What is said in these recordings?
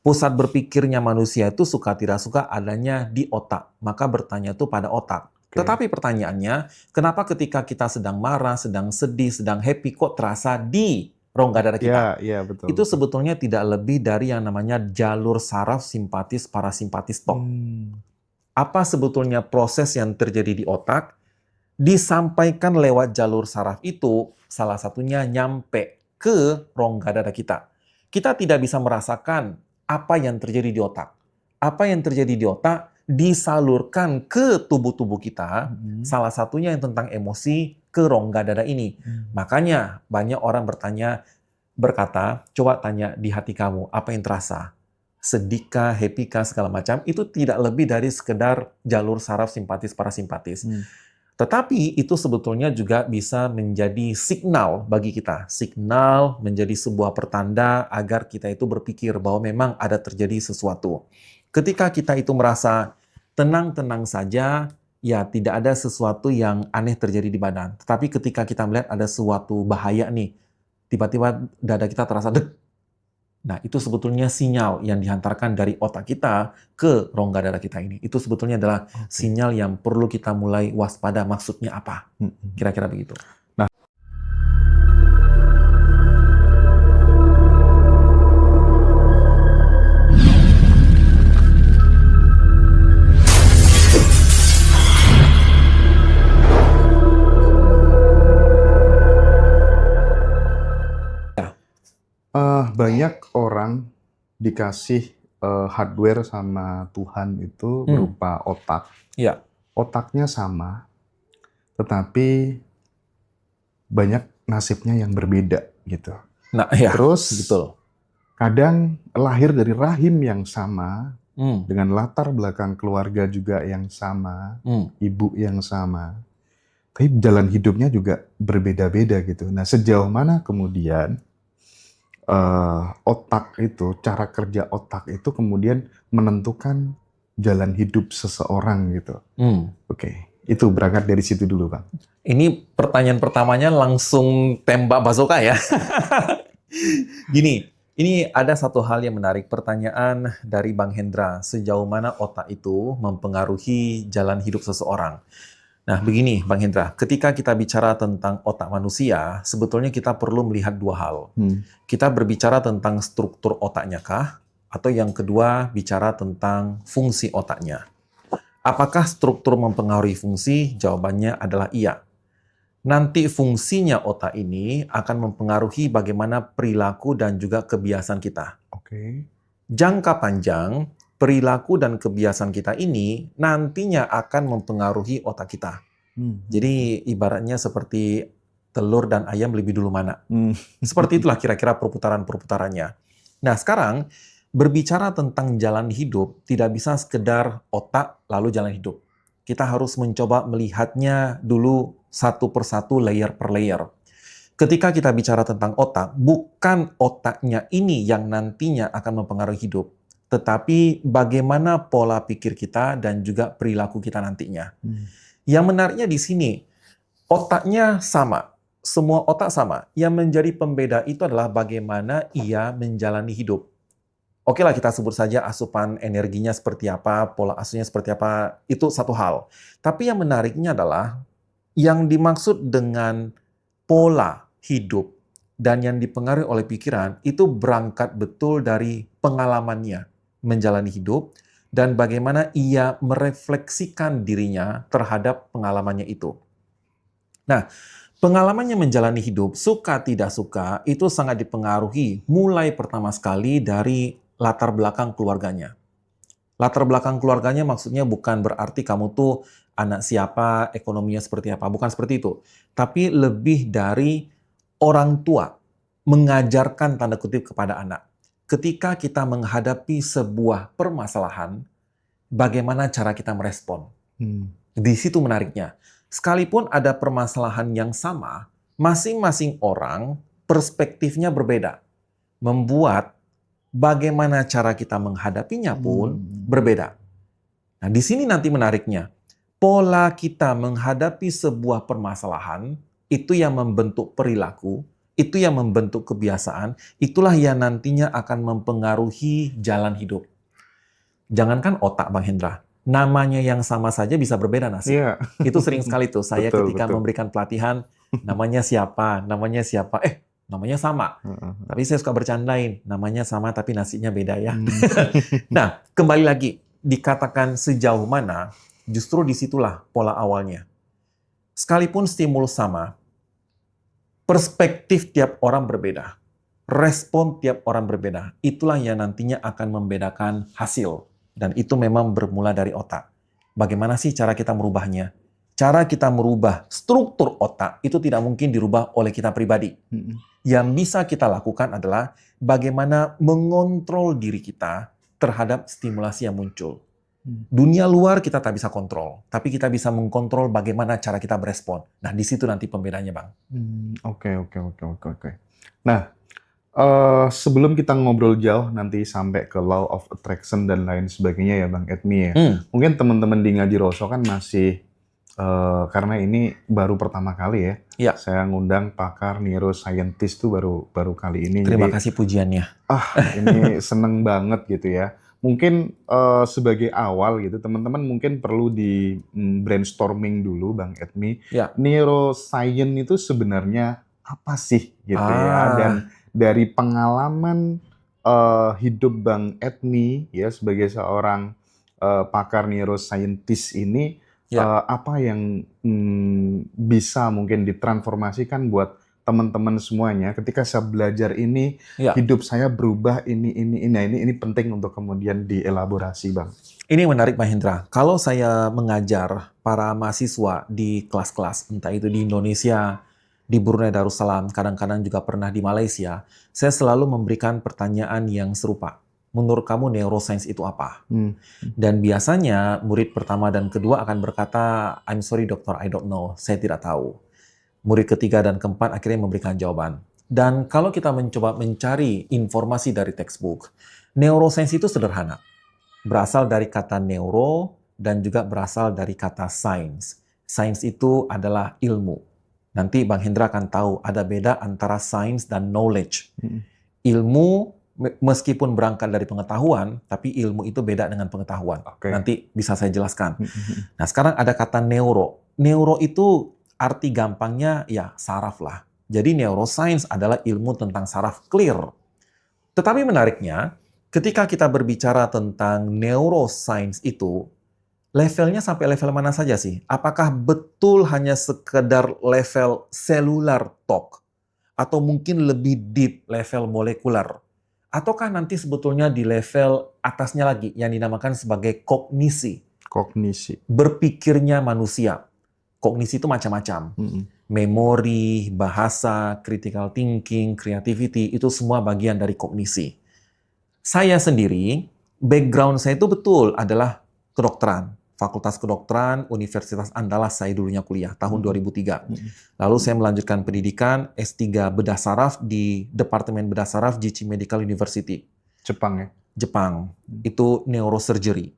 Pusat berpikirnya manusia itu suka tidak suka adanya di otak. Maka bertanya itu pada otak. Oke. Tetapi pertanyaannya, kenapa ketika kita sedang marah, sedang sedih, sedang happy, kok terasa di rongga dada kita? Ya, betul, Itu betul. sebetulnya tidak lebih dari yang namanya jalur saraf simpatis parasimpatis TOP. Hmm, Apa sebetulnya proses yang terjadi di otak? Disampaikan lewat jalur saraf itu, salah satunya nyampe ke rongga dada kita. Kita tidak bisa merasakan apa yang terjadi di otak. Apa yang terjadi di otak disalurkan ke tubuh-tubuh kita, mhm, salah satunya yang tentang emosi ke rongga dada ini. hmm. Makanya banyak orang berkata, coba tanya di hati kamu, apa yang terasa? Sedihkah, happy-kah, segala macam, itu tidak lebih dari sekedar jalur saraf simpatis parasimpatis. Hmm. Tetapi itu sebetulnya juga bisa menjadi signal bagi kita. Signal menjadi sebuah pertanda agar kita itu berpikir bahwa memang ada terjadi sesuatu. Ketika kita itu merasa tenang-tenang saja, ya tidak ada sesuatu yang aneh terjadi di badan. Tetapi ketika kita melihat ada suatu bahaya nih, tiba-tiba dada kita terasa deg. Nah, itu sebetulnya sinyal yang dihantarkan dari otak kita ke rongga dada kita ini. Itu sebetulnya adalah Oke. sinyal yang perlu kita mulai waspada. Maksudnya apa? Mhm. Kira-kira begitu. Nah, Ya. banyak orang dikasih hardware sama Tuhan itu berupa otak. Ya. Otaknya sama, tetapi banyak nasibnya yang berbeda gitu. Nah, ya, Terus betul. kadang lahir dari rahim yang sama, Hmm. dengan latar belakang keluarga juga yang sama, Hmm. ibu yang sama, tapi jalan hidupnya juga berbeda-beda gitu. Nah, sejauh mana kemudian otak itu, cara kerja otak itu kemudian menentukan jalan hidup seseorang gitu. Hmm. Oke, itu berangkat dari situ dulu, Bang. Ini pertanyaan pertamanya langsung tembak bazooka ya. Gini, ini ada satu hal yang menarik. Pertanyaan dari Bang Hendra, sejauh mana otak itu mempengaruhi jalan hidup seseorang? Nah, begini Bang Hendra, ketika kita bicara tentang otak manusia, sebetulnya kita perlu melihat dua hal. Kita berbicara tentang struktur otaknya kah? Atau yang kedua, bicara tentang fungsi otaknya. Apakah struktur mempengaruhi fungsi? Jawabannya adalah iya. Nanti fungsinya otak ini akan mempengaruhi bagaimana perilaku dan juga kebiasaan kita. Oke. Jangka panjang, perilaku dan kebiasaan kita ini nantinya akan mempengaruhi otak kita. Jadi ibaratnya seperti telur dan ayam lebih dulu mana. Seperti itulah kira-kira perputaran-perputarannya. Nah sekarang, berbicara tentang jalan hidup, tidak bisa sekedar otak lalu jalan hidup. Kita harus mencoba melihatnya dulu satu persatu, layer per layer. Ketika kita bicara tentang otak, bukan otaknya ini yang nantinya akan mempengaruhi hidup, tetapi bagaimana pola pikir kita dan juga perilaku kita nantinya. Yang menariknya di sini, otaknya sama, semua otak sama. Yang menjadi pembeda itu adalah bagaimana ia menjalani hidup. Oke lah kita sebut saja asupan energinya seperti apa, pola asuhnya seperti apa, itu satu hal. Tapi yang menariknya adalah yang dimaksud dengan pola hidup dan yang dipengaruhi oleh pikiran itu berangkat betul dari pengalamannya menjalani hidup dan bagaimana ia merefleksikan dirinya terhadap pengalamannya itu. Nah, pengalamannya menjalani hidup, suka tidak suka, itu sangat dipengaruhi mulai pertama sekali dari latar belakang keluarganya. Latar belakang keluarganya maksudnya bukan berarti kamu tuh anak siapa, ekonominya seperti apa, bukan seperti itu. Tapi lebih dari orang tua mengajarkan tanda kutip kepada anak. Ketika kita menghadapi sebuah permasalahan, bagaimana cara kita merespon? Di situ menariknya. Sekalipun ada permasalahan yang sama, masing-masing orang perspektifnya berbeda. Membuat bagaimana cara kita menghadapinya pun berbeda. Nah, di sini nanti menariknya. Pola kita menghadapi sebuah permasalahan itu yang membentuk perilaku itu yang membentuk kebiasaan, itulah yang nantinya akan mempengaruhi jalan hidup. Jangankan otak, Bang Hendra, namanya yang sama saja bisa berbeda nasib. Iya. Itu sering sekali tuh, saya Betul, ketika betul. memberikan pelatihan, namanya siapa, namanya sama. Heeh. Tapi saya suka bercandain, namanya sama tapi nasibnya beda ya. Hmm. Nah, kembali lagi, dikatakan sejauh mana, justru disitulah pola awalnya. Sekalipun stimulus sama, perspektif tiap orang berbeda. Respon tiap orang berbeda. Itulah yang nantinya akan membedakan hasil. Dan itu memang bermula dari otak. Bagaimana sih cara kita merubahnya? Cara kita merubah struktur otak itu tidak mungkin dirubah oleh kita pribadi. Yang bisa kita lakukan adalah bagaimana mengontrol diri kita terhadap stimulasi yang muncul. Dunia luar kita tak bisa kontrol, tapi kita bisa mengkontrol bagaimana cara kita berespon. Nah, di situ nanti pembedanya, Bang. Oke. Nah, sebelum kita ngobrol jauh nanti sampai ke law of attraction dan lain sebagainya ya Bang Edmi ya. Mungkin teman-teman di Ngaji Roso kan masih karena ini baru pertama kali ya. Iya. Saya ngundang pakar neuroscientist tuh baru kali ini. Terima Jadi, kasih pujiannya. ini seneng banget gitu ya. Mungkin sebagai awal gitu, teman-teman mungkin perlu di brainstorming dulu, Bang Edmi. Ya. Neuroscience itu sebenarnya apa sih gitu ya? Dan dari pengalaman hidup Bang Edmi ya sebagai seorang pakar neuroscientist ini, apa yang bisa mungkin ditransformasikan buat teman-teman semuanya ketika saya belajar ini, hidup saya berubah ini penting untuk kemudian dielaborasi, Bang. Ini menarik, Pak Hendra. Kalau saya mengajar para mahasiswa di kelas-kelas, entah itu di Indonesia, di Brunei Darussalam, kadang-kadang juga pernah di Malaysia, saya selalu memberikan pertanyaan yang serupa. Menurut kamu neuroscience itu apa? Dan biasanya murid pertama dan kedua akan berkata, I'm sorry dokter, I don't know, saya tidak tahu. Murid ketiga dan keempat akhirnya memberikan jawaban. Dan kalau kita mencoba mencari informasi dari textbook, neuroscience itu sederhana. Berasal dari kata neuro dan juga berasal dari kata science. Science itu adalah ilmu. Nanti Bang Hendra akan tahu ada beda antara science dan knowledge. Ilmu meskipun berangkat dari pengetahuan, tapi ilmu itu beda dengan pengetahuan. Nanti bisa saya jelaskan. Nah, sekarang ada kata neuro. Neuro itu arti gampangnya ya saraf lah. Jadi neuroscience adalah ilmu tentang saraf, clear. Tetapi menariknya, ketika kita berbicara tentang neuroscience itu, levelnya sampai level mana saja sih? Apakah betul hanya sekedar level cellular talk? Atau mungkin lebih deep level molekuler? Ataukah nanti sebetulnya di level atasnya lagi yang dinamakan sebagai kognisi? Kognisi. Berpikirnya manusia. Kognisi itu macam-macam. Memori, bahasa, critical thinking, creativity, itu semua bagian dari kognisi. Saya sendiri, background saya itu betul adalah kedokteran. Fakultas Kedokteran, Universitas Andalas saya dulunya kuliah, tahun 2003. Lalu saya melanjutkan pendidikan S3 Bedah Saraf di Departemen Bedah Saraf JICI Medical University. Jepang ya? Jepang. Itu neurosurgery.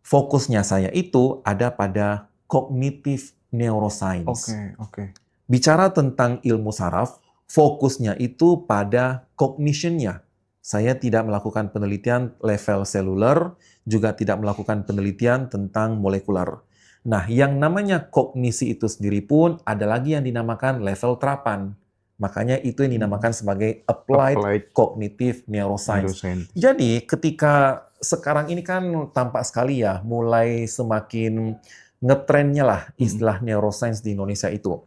Fokusnya saya itu ada pada cognitive neuroscience. Bicara tentang ilmu saraf, fokusnya itu pada cognition-nya. Saya tidak melakukan penelitian level seluler, juga tidak melakukan penelitian tentang molekuler. Nah, yang namanya kognisi itu sendiri pun ada lagi yang dinamakan level terapan. Makanya itu yang dinamakan sebagai applied cognitive neuroscience. Jadi, ketika sekarang ini kan tampak sekali ya, mulai semakin ngetrennya lah istilah neuroscience di Indonesia itu.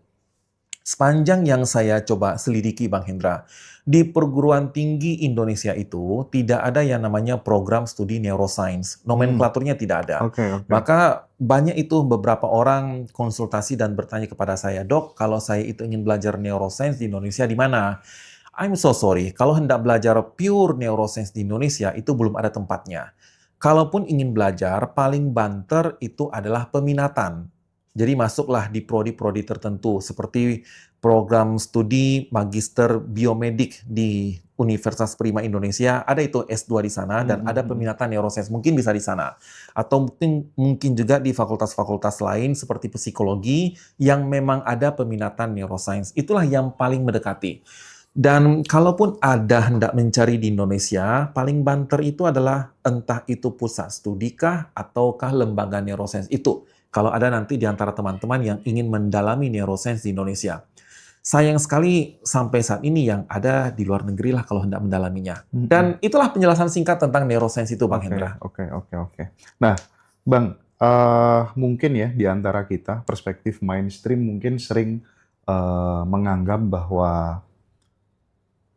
Sepanjang yang saya coba selidiki, Bang Hendra, di perguruan tinggi Indonesia itu tidak ada yang namanya program studi neuroscience. Nomenklaturnya tidak ada. Maka banyak itu beberapa orang konsultasi dan bertanya kepada saya, Dok, kalau saya itu ingin belajar neuroscience di Indonesia di mana? I'm so sorry, kalau hendak belajar pure neuroscience di Indonesia itu belum ada tempatnya. Kalaupun ingin belajar, paling banter itu adalah peminatan. Jadi masuklah di prodi-prodi tertentu seperti program studi magister biomedik di Universitas Prima Indonesia, ada itu S2 di sana dan ada peminatan neuroscience, mungkin bisa di sana. Atau mungkin juga di fakultas-fakultas lain seperti psikologi yang memang ada peminatan neuroscience. Itulah yang paling mendekati. Dan kalaupun ada hendak mencari di Indonesia, paling banter itu adalah entah itu pusat studi kah ataukah lembaga neuroscience itu. Kalau ada nanti di antara teman-teman yang ingin mendalami neuroscience di Indonesia. Sayang sekali sampai saat ini yang ada di luar negeri lah kalau hendak mendalaminya. Dan itulah penjelasan singkat tentang neuroscience itu, Bang Hendra. Oke. Nah, Bang, mungkin ya di antara kita perspektif mainstream mungkin sering menganggap bahwa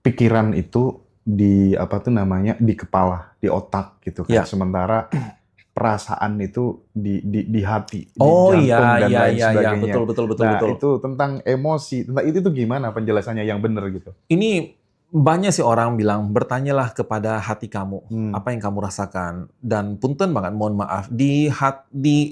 pikiran itu di di kepala, di otak gitu kan. Ya. Sementara perasaan itu di hati, di Oh jantung iya, dan iya, lain iya, sebagainya. betul. Nah, itu tentang emosi. Tentang itu tuh gimana penjelasannya yang benar gitu? Ini banyak sih orang bilang, bertanyalah kepada hati kamu, apa yang kamu rasakan. Dan punten banget, mohon maaf, di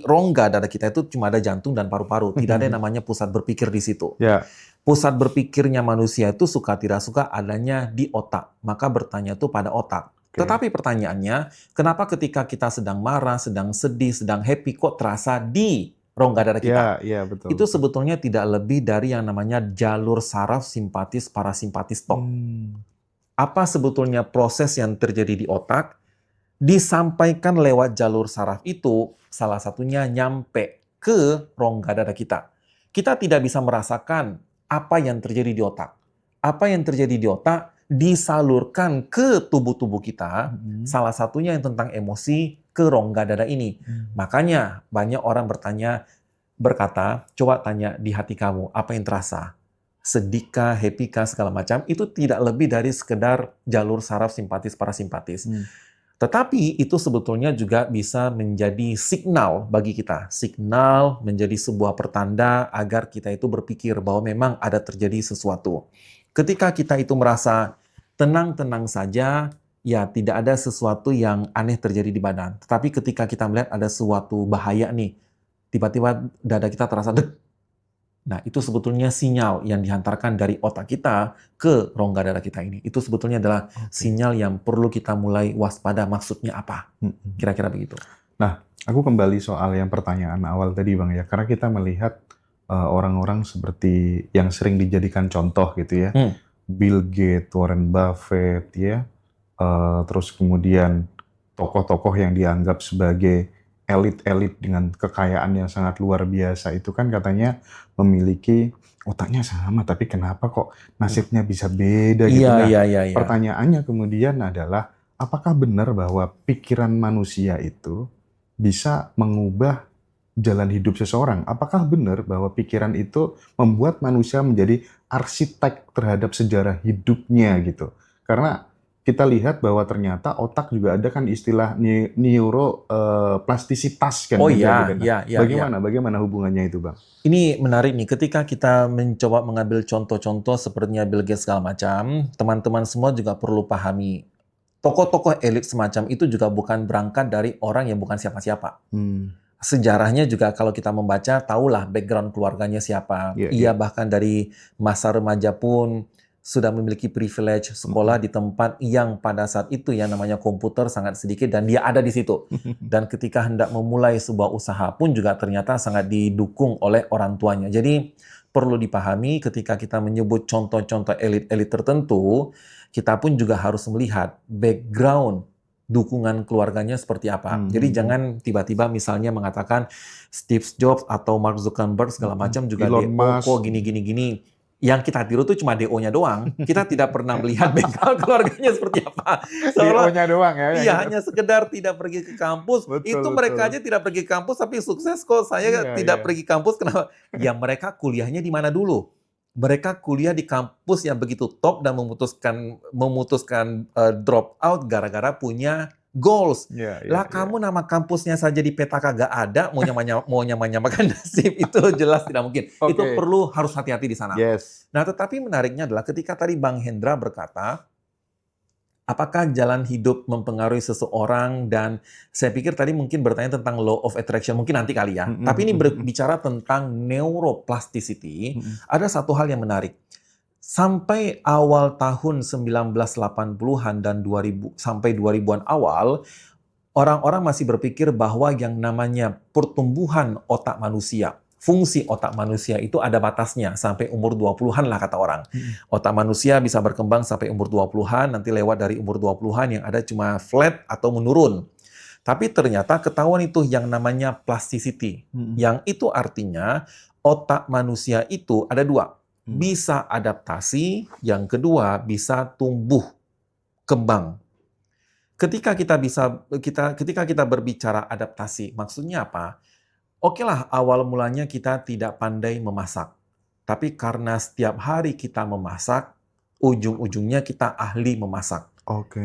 rongga dada kita itu cuma ada jantung dan paru-paru. Tidak ada yang namanya pusat berpikir di situ. Ya. Pusat berpikirnya manusia itu suka tidak suka adanya di otak. Maka bertanya itu pada otak. Tetapi pertanyaannya, kenapa ketika kita sedang marah, sedang sedih, sedang happy, kok terasa di rongga dada kita? Iya, betul. Itu sebetulnya tidak lebih dari yang namanya jalur saraf simpatis parasimpatis TOP. Apa sebetulnya proses yang terjadi di otak, disampaikan lewat jalur saraf itu, salah satunya nyampe ke rongga dada kita. Kita tidak bisa merasakan apa yang terjadi di otak. Apa yang terjadi di otak disalurkan ke tubuh-tubuh kita, salah satunya yang tentang emosi ke rongga dada ini. Makanya banyak orang berkata, coba tanya di hati kamu, apa yang terasa? Sedihkah, happy-kah, segala macam, itu tidak lebih dari sekedar jalur saraf simpatis parasimpatis. Tetapi itu sebetulnya juga bisa menjadi signal bagi kita. Signal menjadi sebuah pertanda agar kita itu berpikir bahwa memang ada terjadi sesuatu. Ketika kita itu merasa tenang-tenang saja, ya tidak ada sesuatu yang aneh terjadi di badan. Tetapi ketika kita melihat ada suatu bahaya nih, tiba-tiba dada kita terasa deg. Nah, itu sebetulnya sinyal yang dihantarkan dari otak kita ke rongga dada kita ini. Itu sebetulnya adalah sinyal yang perlu kita mulai waspada. Maksudnya apa? Kira-kira begitu. Nah, aku kembali soal yang pertanyaan awal tadi, Bang, ya. Karena kita melihat orang-orang seperti yang sering dijadikan contoh gitu ya. Bill Gates, Warren Buffett, ya. Terus kemudian tokoh-tokoh yang dianggap sebagai elit-elit dengan kekayaan yang sangat luar biasa itu kan katanya memiliki otaknya sama, tapi kenapa kok nasibnya bisa beda gitu. Iya. Pertanyaannya kemudian adalah, apakah benar bahwa pikiran manusia itu bisa mengubah jalan hidup seseorang? Apakah benar bahwa pikiran itu membuat manusia menjadi arsitek terhadap sejarah hidupnya gitu? Karena kita lihat bahwa ternyata otak juga ada kan istilah neuroplastisitas kan. Oh iya. Bagaimana hubungannya itu, Bang? Ini menarik nih, ketika kita mencoba mengambil contoh-contoh sepertinya Bill Gates segala macam, teman-teman semua juga perlu pahami, tokoh-tokoh elit semacam itu juga bukan berangkat dari orang yang bukan siapa-siapa. Sejarahnya juga kalau kita membaca, tahulah background keluarganya siapa. Ia bahkan dari masa remaja pun sudah memiliki privilege sekolah di tempat yang pada saat itu yang namanya komputer sangat sedikit dan dia ada di situ. Dan ketika hendak memulai sebuah usaha pun juga ternyata sangat didukung oleh orang tuanya. Jadi perlu dipahami ketika kita menyebut contoh-contoh elit-elit tertentu, kita pun juga harus melihat background dukungan keluarganya seperti apa. Jadi jangan tiba-tiba misalnya mengatakan Steve Jobs atau Mark Zuckerberg segala macam juga kok gini. Yang kita tiru tuh cuma DO-nya doang. Kita tidak pernah melihat background keluarganya seperti apa. DO-nya doang ya? Iya, hanya sekedar tidak pergi ke kampus. Mereka aja tidak pergi ke kampus tapi sukses kok. Saya tidak pergi kampus, kenapa? Ya mereka kuliahnya di mana dulu? Mereka kuliah di kampus yang begitu top dan memutuskan drop out gara-gara punya goals. Kamu nama kampusnya saja di peta kagak ada, mau nyamakan nasib, itu jelas tidak mungkin. Itu harus hati-hati di sana. Nah, tetapi menariknya adalah ketika tadi Bang Hendra berkata, apakah jalan hidup mempengaruhi seseorang? Dan saya pikir tadi mungkin bertanya tentang law of attraction, mungkin nanti kali ya. Tapi ini berbicara tentang neuroplasticity, ada satu hal yang menarik. Sampai awal tahun 1980-an dan 2000 sampai 2000-an awal, orang-orang masih berpikir bahwa yang namanya pertumbuhan otak manusia, fungsi otak manusia itu ada batasnya sampai umur 20-an lah kata orang. Otak manusia bisa berkembang sampai umur 20-an, nanti lewat dari umur 20-an yang ada cuma flat atau menurun. Tapi ternyata ketahuan itu yang namanya plasticity. Yang itu artinya otak manusia itu ada dua. Bisa adaptasi, yang kedua bisa tumbuh kembang. Ketika kita berbicara adaptasi, maksudnya apa? Oke lah, awal mulanya kita tidak pandai memasak. Tapi karena setiap hari kita memasak, ujung-ujungnya kita ahli memasak.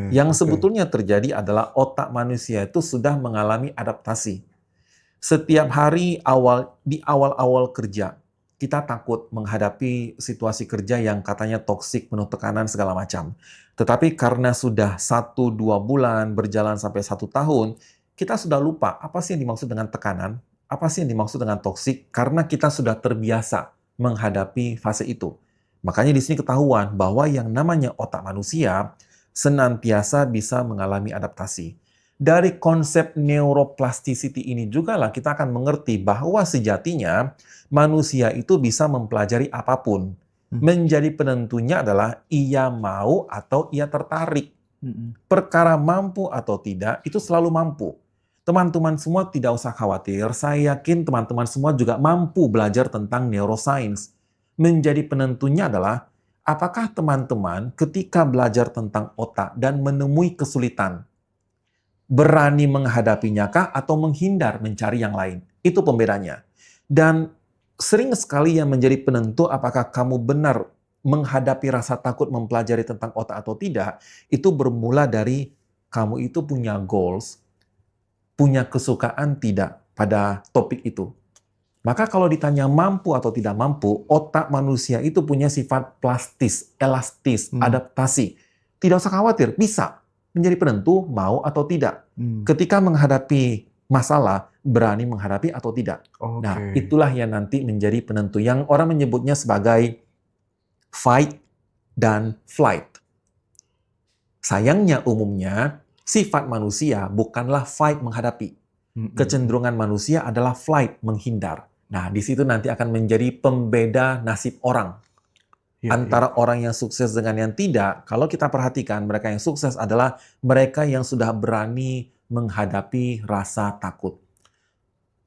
Yang sebetulnya terjadi adalah otak manusia itu sudah mengalami adaptasi. Setiap hari di awal-awal kerja, kita takut menghadapi situasi kerja yang katanya toksik, penuh tekanan, segala macam. Tetapi karena sudah 1-2 bulan, berjalan sampai 1 tahun, kita sudah lupa apa sih yang dimaksud dengan tekanan, apa sih yang dimaksud dengan toksik, karena kita sudah terbiasa menghadapi fase itu. Makanya di sini ketahuan bahwa yang namanya otak manusia senantiasa bisa mengalami adaptasi. Dari konsep neuroplasticity ini juga lah kita akan mengerti bahwa sejatinya manusia itu bisa mempelajari apapun. Menjadi penentunya adalah ia mau atau ia tertarik. Perkara mampu atau tidak itu selalu mampu. Teman-teman semua tidak usah khawatir, saya yakin teman-teman semua juga mampu belajar tentang neuroscience. Menjadi penentunya adalah apakah teman-teman ketika belajar tentang otak dan menemui kesulitan, berani menghadapinya kah atau menghindar mencari yang lain? Itu pembedanya. Dan sering sekali yang menjadi penentu apakah kamu benar menghadapi rasa takut mempelajari tentang otak atau tidak, itu bermula dari kamu itu punya goals, punya kesukaan tidak pada topik itu. Maka kalau ditanya mampu atau tidak mampu, otak manusia itu punya sifat plastis, elastis, adaptasi. Tidak usah khawatir, bisa menjadi penentu mau atau tidak. Ketika menghadapi masalah, berani menghadapi atau tidak. Nah, itulah yang nanti menjadi penentu yang orang menyebutnya sebagai fight dan flight. Sayangnya umumnya sifat manusia bukanlah fight menghadapi. Kecenderungan manusia adalah flight menghindar. Nah, di situ nanti akan menjadi pembeda nasib orang. Antara orang yang sukses dengan yang tidak, kalau kita perhatikan mereka yang sukses adalah mereka yang sudah berani menghadapi rasa takut.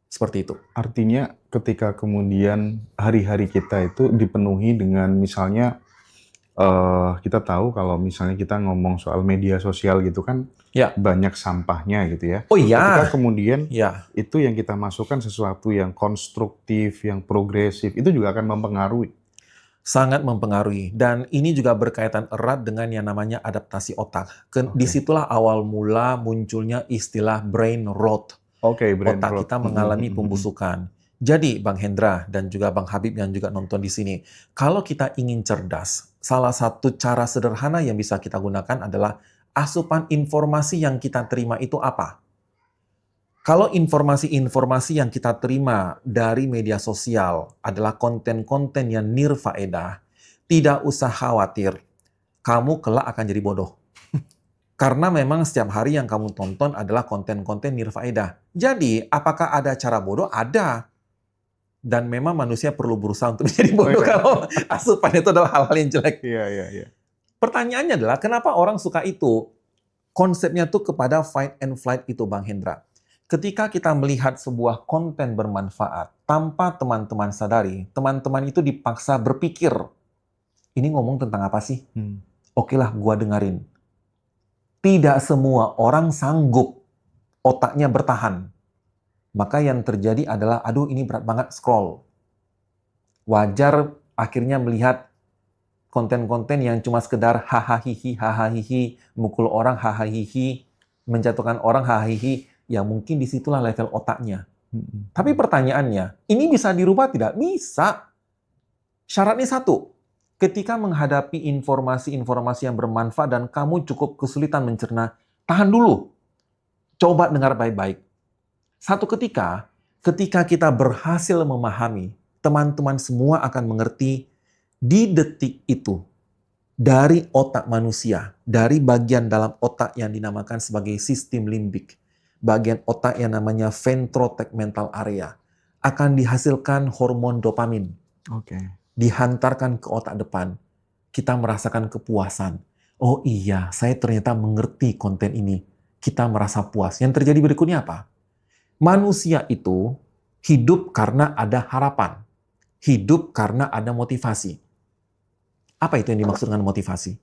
Seperti itu. Artinya ketika kemudian hari-hari kita itu dipenuhi dengan misalnya kita tahu kalau misalnya kita ngomong soal media sosial gitu kan banyak sampahnya gitu ya. Oh iya. Ketika kemudian itu yang kita masukkan sesuatu yang konstruktif, yang progresif, itu juga akan mempengaruhi. Sangat mempengaruhi. Dan ini juga berkaitan erat dengan yang namanya adaptasi otak. Disitulah awal mula munculnya istilah brain rot. Brain otak rot. Kita mengalami pembusukan. Jadi Bang Hendra dan juga Bang Habib yang juga nonton di sini, kalau kita ingin cerdas, salah satu cara sederhana yang bisa kita gunakan adalah asupan informasi yang kita terima itu apa? Kalau informasi-informasi yang kita terima dari media sosial adalah konten-konten yang nirfaedah, tidak usah khawatir, kamu kelak akan jadi bodoh. Karena memang setiap hari yang kamu tonton adalah konten-konten nirfaedah. Jadi, apakah ada cara bodoh? Ada. Dan memang manusia perlu berusaha untuk menjadi bodoh kalau asupan itu adalah hal-hal yang jelek. Iya. Pertanyaannya adalah, kenapa orang suka itu? Konsepnya tuh kepada fight and flight itu, Bang Hendra. Ketika kita melihat sebuah konten bermanfaat, tanpa teman-teman sadari, teman-teman itu dipaksa berpikir, ini ngomong tentang apa sih? Oke lah, gua dengerin. Tidak semua orang sanggup otaknya bertahan. Maka yang terjadi adalah, aduh ini berat banget, scroll. Wajar akhirnya melihat konten-konten yang cuma sekedar hahaha, mukul orang hahaha, menjatuhkan orang hahaha, ya mungkin disitulah level otaknya. Tapi pertanyaannya, ini bisa dirubah tidak? Bisa. Syaratnya satu, Ketika menghadapi informasi-informasi yang bermanfaat dan kamu cukup kesulitan mencerna, tahan dulu. Coba dengar baik-baik. Satu ketika kita berhasil memahami, teman-teman semua akan mengerti di detik itu, dari otak manusia, dari bagian dalam otak yang dinamakan sebagai sistem limbik, bagian otak yang namanya ventrotegmental area, akan dihasilkan hormon dopamin. Oke. Dihantarkan ke otak depan. Kita merasakan kepuasan. Oh iya, saya ternyata mengerti konten ini. Kita merasa puas. Yang terjadi berikutnya apa? Manusia itu hidup karena ada harapan. Hidup karena ada motivasi. Apa itu yang dimaksud dengan motivasi?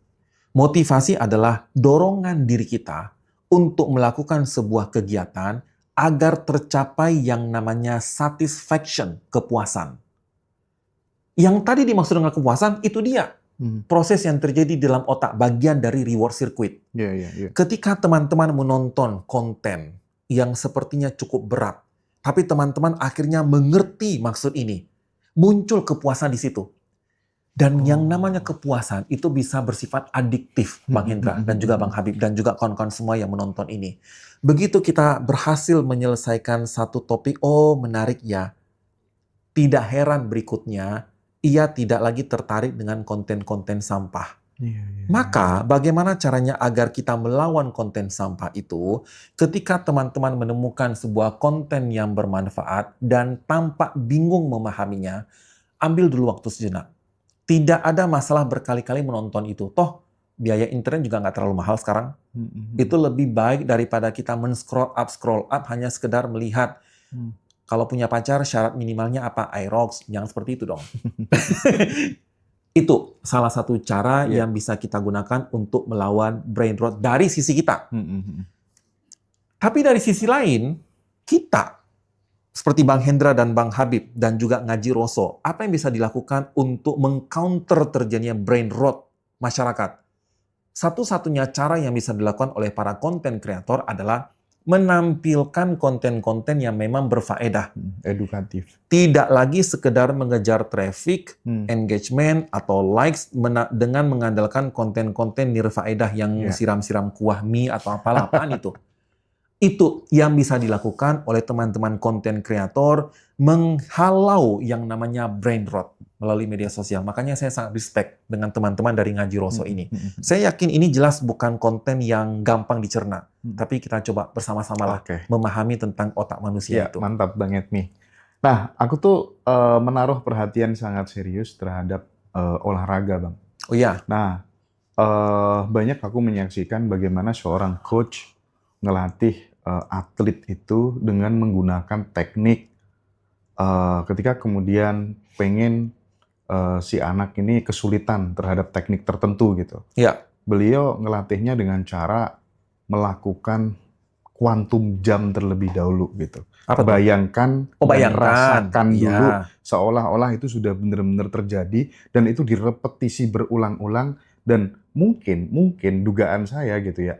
Motivasi adalah dorongan diri kita untuk melakukan sebuah kegiatan agar tercapai yang namanya satisfaction, kepuasan. Yang tadi dimaksud dengan kepuasan, itu dia. Proses yang terjadi di dalam otak, bagian dari reward circuit. Ketika teman-teman menonton konten yang sepertinya cukup berat, tapi teman-teman akhirnya mengerti maksud ini, muncul kepuasan di situ. Dan yang namanya kepuasan itu bisa bersifat adiktif, Bang Hendra dan juga Bang Habib dan juga kawan-kawan semua yang menonton ini. Begitu kita berhasil menyelesaikan satu topik, oh menarik ya. Tidak heran berikutnya, ia tidak lagi tertarik dengan konten-konten sampah. Maka bagaimana caranya agar kita melawan konten sampah itu? Ketika teman-teman menemukan sebuah konten yang bermanfaat dan tampak bingung memahaminya, ambil dulu waktu sejenak. Tidak ada masalah berkali-kali menonton itu. Toh biaya internet juga nggak terlalu mahal sekarang. Itu lebih baik daripada kita scroll up hanya sekedar melihat. Kalau punya pacar, syarat minimalnya apa? iRocks. Jangan seperti itu dong. Itu salah satu cara yang bisa kita gunakan untuk melawan brain rot dari sisi kita. Tapi dari sisi lain, kita, seperti Bang Hendra dan Bang Habib, dan juga Ngaji Roso, apa yang bisa dilakukan untuk mengcounter terjadinya brain rot masyarakat? Satu-satunya cara yang bisa dilakukan oleh para konten kreator adalah menampilkan konten-konten yang memang berfaedah. Edukatif. Tidak lagi sekedar mengejar traffic, engagement, atau likes dengan mengandalkan konten-konten nirfaedah yang siram-siram kuah mie atau apalah apaan itu. Itu yang bisa dilakukan oleh teman-teman konten kreator menghalau yang namanya brain rot melalui media sosial. Makanya saya sangat respect dengan teman-teman dari Ngaji Roso ini. Saya yakin ini jelas bukan konten yang gampang dicerna. Tapi kita coba bersama-sama lah memahami tentang otak manusia itu. Mantap banget nih. Nah, aku tuh menaruh perhatian sangat serius terhadap olahraga, Bang. Oh iya. Nah, banyak aku menyaksikan bagaimana seorang coach ngelatih atlet itu dengan menggunakan teknik ketika kemudian pengen si anak ini kesulitan terhadap teknik tertentu gitu. Iya. Beliau ngelatihnya dengan cara melakukan quantum jump terlebih dahulu gitu. Bayangkan dan rasakan dulu seolah-olah itu sudah benar-benar terjadi dan itu direpetisi berulang-ulang dan mungkin dugaan saya gitu ya,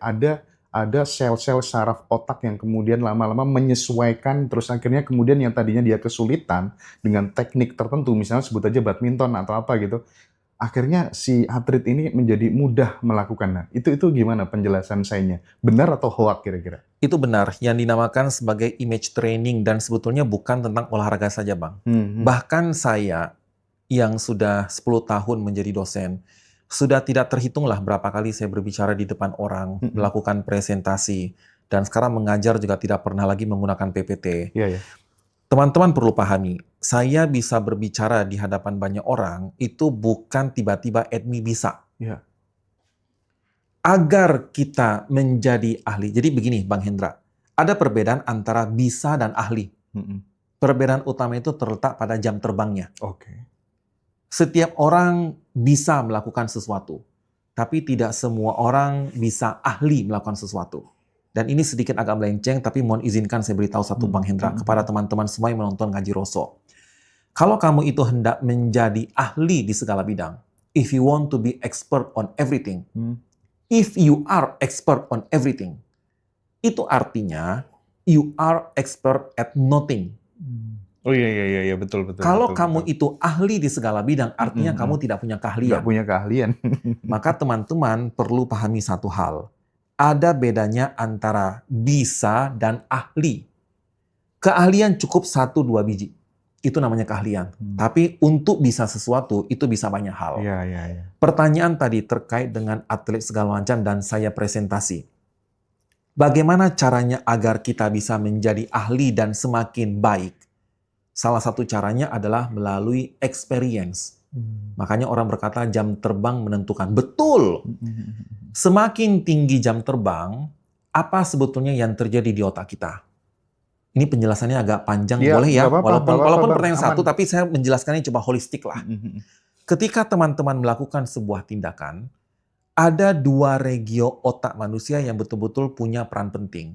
ada sel-sel saraf otak yang kemudian lama-lama menyesuaikan, terus akhirnya kemudian yang tadinya dia kesulitan dengan teknik tertentu, misalnya sebut aja badminton atau apa gitu, akhirnya si atlet ini menjadi mudah melakukannya. Itu gimana penjelasan sayanya? Benar atau hoax kira-kira? Itu benar, yang dinamakan sebagai image training dan sebetulnya bukan tentang olahraga saja, Bang. Bahkan saya yang sudah 10 tahun menjadi dosen, sudah tidak terhitunglah berapa kali saya berbicara di depan orang, melakukan presentasi, dan sekarang mengajar juga tidak pernah lagi menggunakan PPT. Teman-teman perlu pahami, saya bisa berbicara di hadapan banyak orang, itu bukan tiba-tiba admi bisa. Agar kita menjadi ahli, jadi begini Bang Hendra, ada perbedaan antara bisa dan ahli. Perbedaan utama itu terletak pada jam terbangnya. Setiap orang bisa melakukan sesuatu, tapi tidak semua orang bisa ahli melakukan sesuatu. Dan ini sedikit agak melenceng, tapi mohon izinkan saya beritahu satu Bang Hendra kepada teman-teman semua yang menonton Ngaji Roso. Kalau kamu itu hendak menjadi ahli di segala bidang, if you want to be expert on everything, if you are expert on everything, itu artinya you are expert at nothing. Oh iya, betul, betul, Kalau betul, kamu betul. itu ahli di segala bidang, artinya kamu tidak punya Nggak keahlian. punya keahlian. Maka teman-teman perlu pahami satu hal. Ada bedanya antara bisa dan ahli. Keahlian cukup 1-2 biji. Itu namanya keahlian. Tapi untuk bisa sesuatu, itu bisa banyak hal. Iya. Pertanyaan tadi terkait dengan atlet segala macam dan saya presentasi. Bagaimana caranya agar kita bisa menjadi ahli dan semakin baik? Salah satu caranya adalah melalui experience. Makanya orang berkata jam terbang menentukan. Betul! Semakin tinggi jam terbang, apa sebetulnya yang terjadi di otak kita? Ini penjelasannya agak panjang, Iya, boleh nggak ya? apa-apa, Walaupun Bang, pertanyaan aman. satu, tapi saya menjelaskannya coba holistik lah. Ketika teman-teman melakukan sebuah tindakan, ada 2 regio otak manusia yang betul-betul punya peran penting.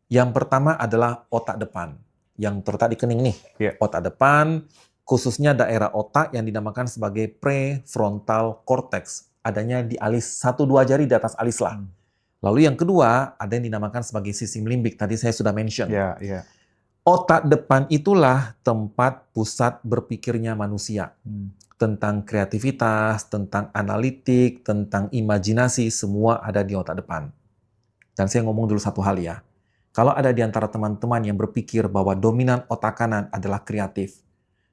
Yang pertama adalah otak depan, yang terletak di kening nih. Iya. Otak depan, khususnya daerah otak yang dinamakan sebagai prefrontal cortex. Adanya di alis, 1-2 jari di atas alis lah. Lalu yang kedua, ada yang dinamakan sebagai sistem limbik. Tadi saya sudah mention. Iya. Otak depan itulah tempat pusat berpikirnya manusia. Tentang kreativitas, tentang analitik, tentang imajinasi, semua ada di otak depan. Dan saya ngomong dulu satu hal ya. Kalau ada di antara teman-teman yang berpikir bahwa dominan otak kanan adalah kreatif,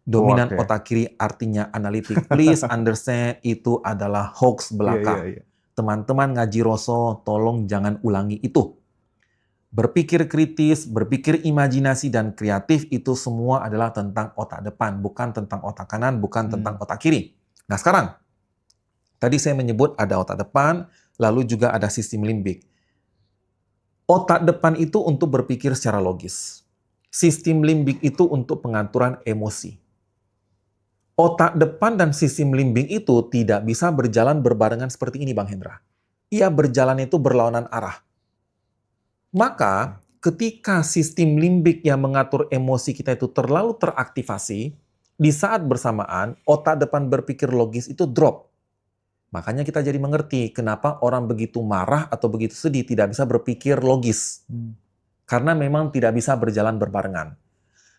dominan Oke. otak kiri artinya analitik, please understand itu adalah hoax belaka. Iya. Teman-teman ngaji Roso, tolong jangan ulangi itu. Berpikir kritis, berpikir imajinasi, dan kreatif itu semua adalah tentang otak depan, bukan tentang otak kanan, bukan tentang otak kiri. Nah sekarang, tadi saya menyebut ada otak depan, lalu juga ada sistem limbik. Otak depan itu untuk berpikir secara logis. Sistem limbik itu untuk pengaturan emosi. Otak depan dan sistem limbik itu tidak bisa berjalan berbarengan seperti ini, Bang Hendra. Ia berjalan itu berlawanan arah. Maka, ketika sistem limbik yang mengatur emosi kita itu terlalu teraktivasi, di saat bersamaan, otak depan berpikir logis itu drop. Makanya kita jadi mengerti kenapa orang begitu marah atau begitu sedih tidak bisa berpikir logis. Karena memang tidak bisa berjalan berbarengan.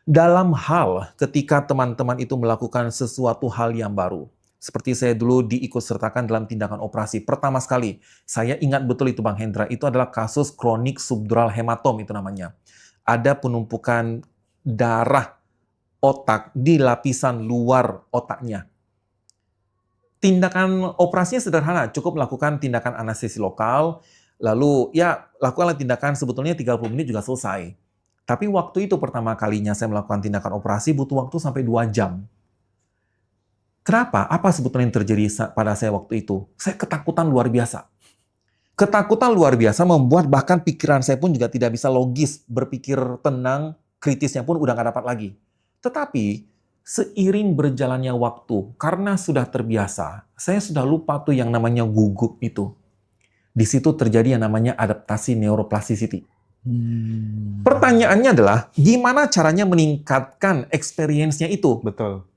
Dalam hal ketika teman-teman itu melakukan sesuatu hal yang baru, seperti saya dulu diikutsertakan dalam tindakan operasi. Pertama sekali, saya ingat betul itu Bang Hendra, itu adalah kasus kronik subdural hematom itu namanya. Ada penumpukan darah otak di lapisan luar otaknya. Tindakan operasinya sederhana, cukup melakukan tindakan anestesi lokal, lalu ya lakukanlah tindakan sebetulnya 30 menit juga selesai. Tapi waktu itu pertama kalinya saya melakukan tindakan operasi butuh waktu sampai 2 jam. Kenapa? Apa sebetulnya yang terjadi pada saya waktu itu? Saya ketakutan luar biasa. Ketakutan luar biasa membuat bahkan pikiran saya pun juga tidak bisa logis, berpikir tenang, kritisnya pun udah nggak dapat lagi. Tetapi, seiring berjalannya waktu, karena sudah terbiasa, saya sudah lupa tuh yang namanya gugup itu. Di situ terjadi yang namanya adaptasi neuroplasticity. Pertanyaannya adalah, gimana caranya meningkatkan experience-nya itu? Betul.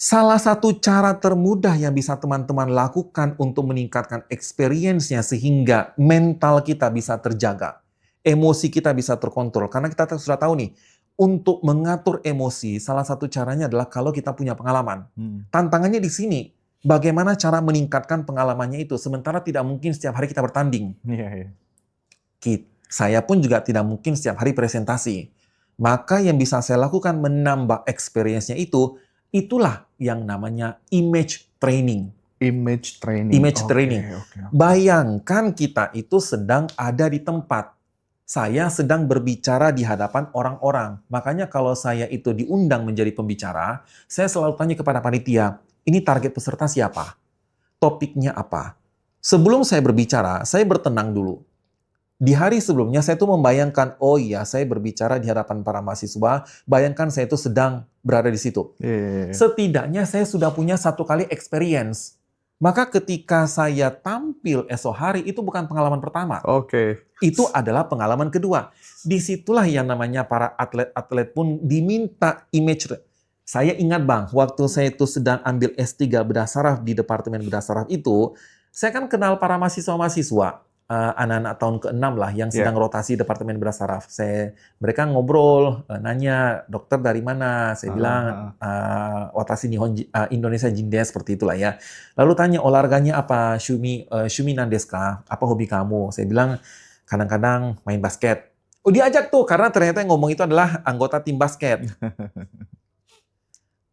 Salah satu cara termudah yang bisa teman-teman lakukan untuk meningkatkan experience-nya sehingga mental kita bisa terjaga, emosi kita bisa terkontrol. Karena kita sudah tahu nih, untuk mengatur emosi, salah satu caranya adalah kalau kita punya pengalaman. Tantangannya di sini, bagaimana cara meningkatkan pengalamannya itu, sementara tidak mungkin setiap hari kita bertanding. Iya. Saya pun juga tidak mungkin setiap hari presentasi. Maka yang bisa saya lakukan menambah experience-nya itu, itulah yang namanya image training. Image training. Image training. Bayangkan kita itu sedang ada di tempat. Saya sedang berbicara di hadapan orang-orang. Makanya kalau saya itu diundang menjadi pembicara, saya selalu tanya kepada panitia, ini target peserta siapa? Topiknya apa? Sebelum saya berbicara, saya bertenang dulu. Di hari sebelumnya saya tuh membayangkan, oh iya saya berbicara di hadapan para mahasiswa, bayangkan saya itu sedang berada di situ. Setidaknya saya sudah punya 1 kali experience. Maka ketika saya tampil esok hari, itu bukan pengalaman pertama. Itu adalah pengalaman kedua. Disitulah yang namanya para atlet-atlet pun diminta image. Saya ingat Bang, waktu saya itu sedang ambil S3 bedah saraf di Departemen Bedah Saraf itu, saya kan kenal para mahasiswa-mahasiswa. anak-anak tahun ke-6 lah yang Ya. sedang rotasi Departemen Beras Saraf. Mereka ngobrol, nanya, dokter dari mana? Saya bilang, Watashi Nihon Indonesia Jindes, seperti itulah ya. Lalu tanya, olahraganya apa? Shumi nan desu ka? Apa hobi kamu? Saya bilang, kadang-kadang main basket. Oh, diajak tuh, karena ternyata yang ngomong itu adalah anggota tim basket.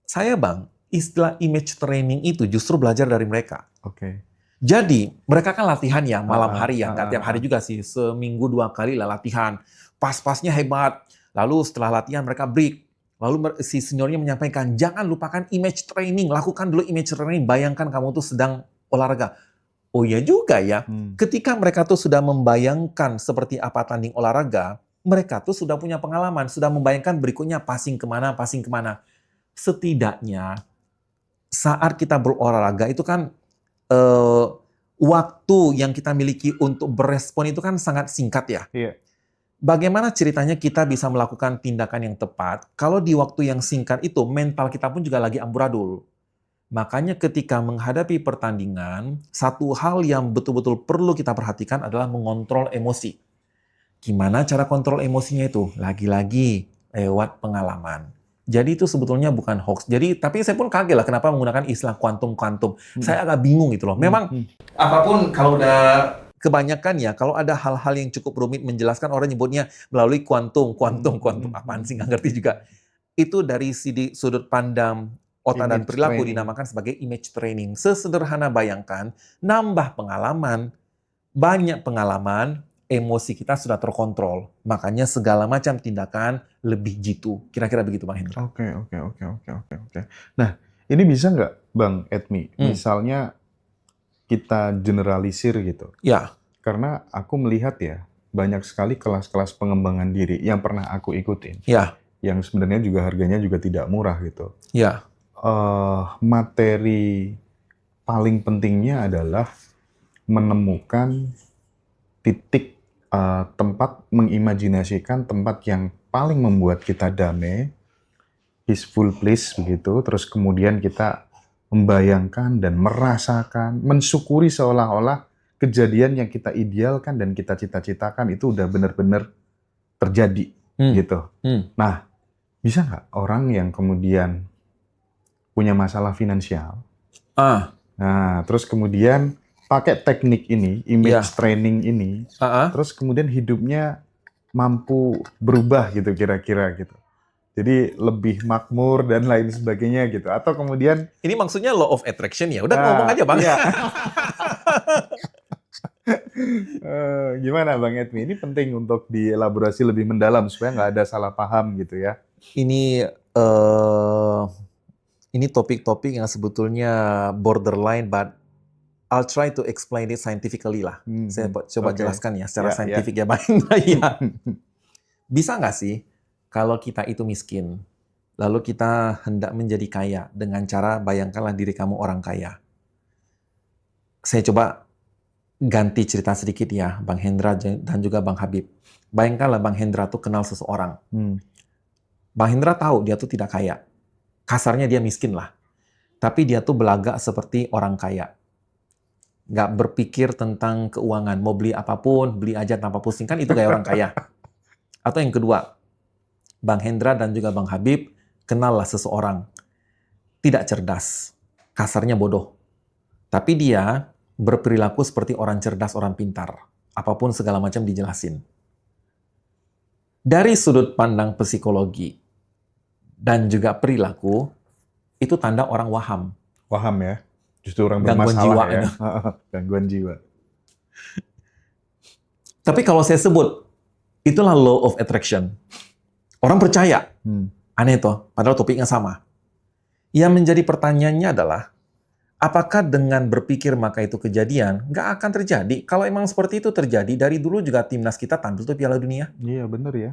Saya, Bang, istilah image training itu justru belajar dari mereka. Oke. Jadi, mereka kan latihan ya, malam hari ya, nggak tiap hari juga sih, seminggu 2 kali lah latihan. Pas-pasnya hebat. Lalu setelah latihan mereka break. Lalu si seniornya menyampaikan, jangan lupakan image training, lakukan dulu image training, bayangkan kamu tuh sedang olahraga. Oh iya juga ya, ketika mereka tuh sudah membayangkan seperti apa tanding olahraga, mereka tuh sudah punya pengalaman, sudah membayangkan berikutnya passing kemana. Setidaknya, saat kita berolahraga itu kan, waktu yang kita miliki untuk berespon itu kan sangat singkat ya. Iya. Bagaimana ceritanya kita bisa melakukan tindakan yang tepat kalau di waktu yang singkat itu mental kita pun juga lagi amburadul. Makanya ketika menghadapi pertandingan, satu hal yang betul-betul perlu kita perhatikan adalah mengontrol emosi. Gimana cara kontrol emosinya itu? Lagi-lagi lewat pengalaman. Jadi itu sebetulnya bukan hoax. Tapi saya pun kaget lah kenapa menggunakan istilah kuantum-kuantum. Saya agak bingung gitu loh. Memang apapun kalau udah kebanyakan ya, kalau ada hal-hal yang cukup rumit menjelaskan, orang nyebutnya melalui kuantum. Apaan sih, nggak ngerti juga. Itu dari sudut pandang otak dan Image perilaku training. dinamakan sebagai image training. Sesederhana bayangkan, nambah pengalaman, banyak pengalaman, emosi kita sudah terkontrol. Makanya segala macam tindakan lebih jitu. Kira-kira begitu, Bang Hendra. Oke. Nah, ini bisa nggak, Bang Edmi? Misalnya kita generalisir gitu. Ya. Karena aku melihat ya, banyak sekali kelas-kelas pengembangan diri yang pernah aku ikutin. Ya. Yang sebenarnya juga harganya juga tidak murah gitu. Ya. Materi paling pentingnya adalah menemukan titik tempat, mengimajinasikan tempat yang paling membuat kita damai, peaceful place begitu, terus kemudian kita membayangkan dan merasakan, mensyukuri seolah-olah kejadian yang kita idealkan dan kita cita-citakan itu udah benar-benar terjadi gitu. Nah, bisa nggak orang yang kemudian punya masalah finansial, nah terus kemudian pakai teknik ini, image training ini, terus kemudian hidupnya mampu berubah gitu kira-kira gitu. Jadi lebih makmur dan lain sebagainya gitu. Atau kemudian... Ini maksudnya law of attraction ya? Udah ngomong aja, Bang. Iya. Gimana Bang Edmi? Ini penting untuk dielaborasi lebih mendalam supaya nggak ada salah paham gitu ya. Ini topik-topik yang sebetulnya borderline, but I'll try to explain it scientifically lah. Saya coba jelaskan ya secara saintifik ya, Bang. Bisa nggak sih kalau kita itu miskin, lalu kita hendak menjadi kaya dengan cara bayangkanlah diri kamu orang kaya. Saya coba ganti cerita sedikit ya, Bang Hendra dan juga Bang Habib. Bayangkanlah Bang Hendra tuh kenal seseorang. Bang Hendra tahu dia tuh tidak kaya. Kasarnya dia miskin lah. Tapi dia tuh belagak seperti orang kaya. Nggak berpikir tentang keuangan. Mau beli apapun, beli aja tanpa pusing. Kan itu gaya orang kaya. Atau yang kedua, Bang Hendra dan juga Bang Habib kenallah seseorang. Tidak cerdas. Kasarnya bodoh. Tapi dia berperilaku seperti orang cerdas, orang pintar. Apapun segala macam dijelasin. Dari sudut pandang psikologi dan juga perilaku, itu tanda orang waham. Waham ya? Justru orang gangguan jiwa bermasalah ya? Gangguan jiwa. Tapi kalau saya sebut, itulah law of attraction. Orang percaya. Aneh toh, padahal topiknya sama. Yang menjadi pertanyaannya adalah, apakah dengan berpikir maka itu kejadian? Nggak akan terjadi. Kalau emang seperti itu terjadi, dari dulu juga timnas kita tampil tuh Piala Dunia. Iya bener ya.